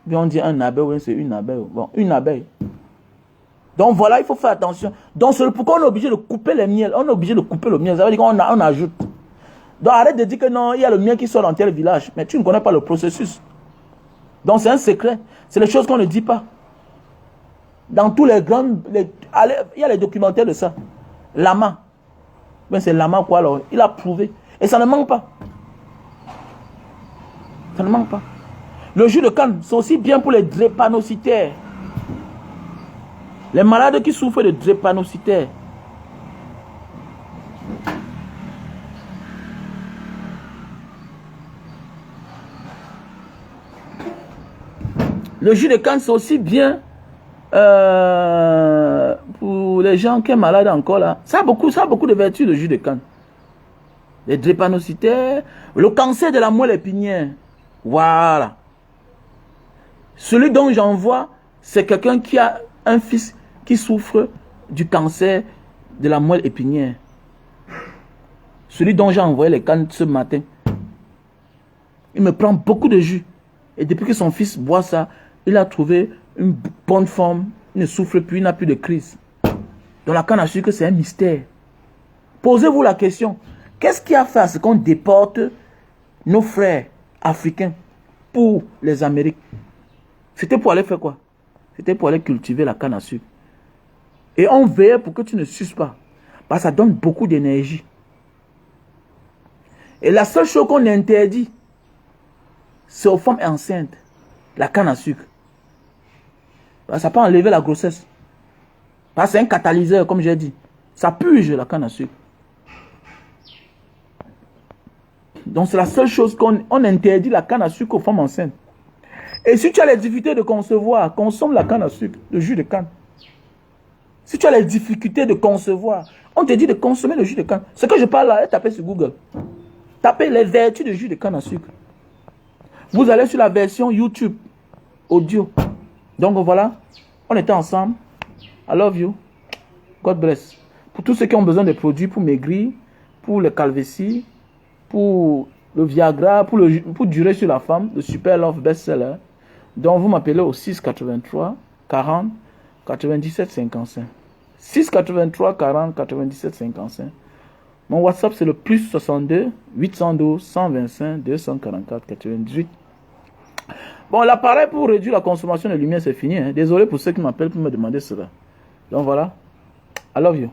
Bien on dit un abeille, oui, c'est une abeille. Bon, une abeille. Donc voilà, il faut faire attention. Donc c'est pourquoi on est obligé de couper les miels. On est obligé de couper le miel. Ça veut dire qu'on ajoute. Donc arrête de dire que non, il y a le miel qui sort dans tel village. Mais tu ne connais pas le processus. Donc c'est un secret. C'est les choses qu'on ne dit pas. Dans tous les grands... il y a les documentaires de ça. Lama. Mais c'est Lama quoi alors? Il a prouvé. Et ça ne manque pas. Ça ne manque pas. Le jus de canne, c'est aussi bien pour les drépanocytaires. Les malades qui souffrent de drépanocytaires. Le jus de canne, c'est aussi bien pour les gens qui sont malades encore là. Ça a beaucoup de vertus, le jus de canne. Les drépanocytaires, le cancer de la moelle épinière. Voilà. Celui dont j'en vois, c'est quelqu'un qui a un fils qui souffre du cancer de la moelle épinière. Celui dont j'ai envoyé les cannes ce matin, il me prend beaucoup de jus. Et depuis que son fils boit ça, il a trouvé une bonne forme, il ne souffre plus, il n'a plus de crise. Donc la canne à sucre, c'est un mystère. Posez-vous la question, qu'est-ce qui a fait à ce qu'on déporte nos frères africains pour les Amériques? C'était pour aller faire quoi? C'était pour aller cultiver la canne à sucre. Et on veille pour que tu ne suces pas. Parce que ça donne beaucoup d'énergie. Et la seule chose qu'on interdit c'est aux femmes enceintes. La canne à sucre. Ça peut enlever la grossesse. C'est un catalyseur, comme j'ai dit. Ça purge la canne à sucre. Donc c'est la seule chose qu'on interdit la canne à sucre aux femmes enceintes. Et si tu as les difficultés de concevoir, consomme la canne à sucre, le jus de canne. Si tu as les difficultés de concevoir, on te dit de consommer le jus de canne. Ce que je parle là, tapez sur Google. Tapez les vertus du jus de canne à sucre. Vous allez sur la version YouTube, audio. Donc voilà, on était ensemble. I love you. God bless. Pour tous ceux qui ont besoin de produits pour maigrir, pour le calvitie, pour le Viagra, pour durer sur la femme, le Super Love Best-Seller. Donc vous m'appelez au 683 40 97 55. 683 40 97 55. Mon WhatsApp c'est le plus 62 812 125 244 98. Bon, l'appareil pour réduire la consommation de lumière c'est fini. Hein. Désolé pour ceux qui m'appellent pour me demander cela. Donc voilà. I love you.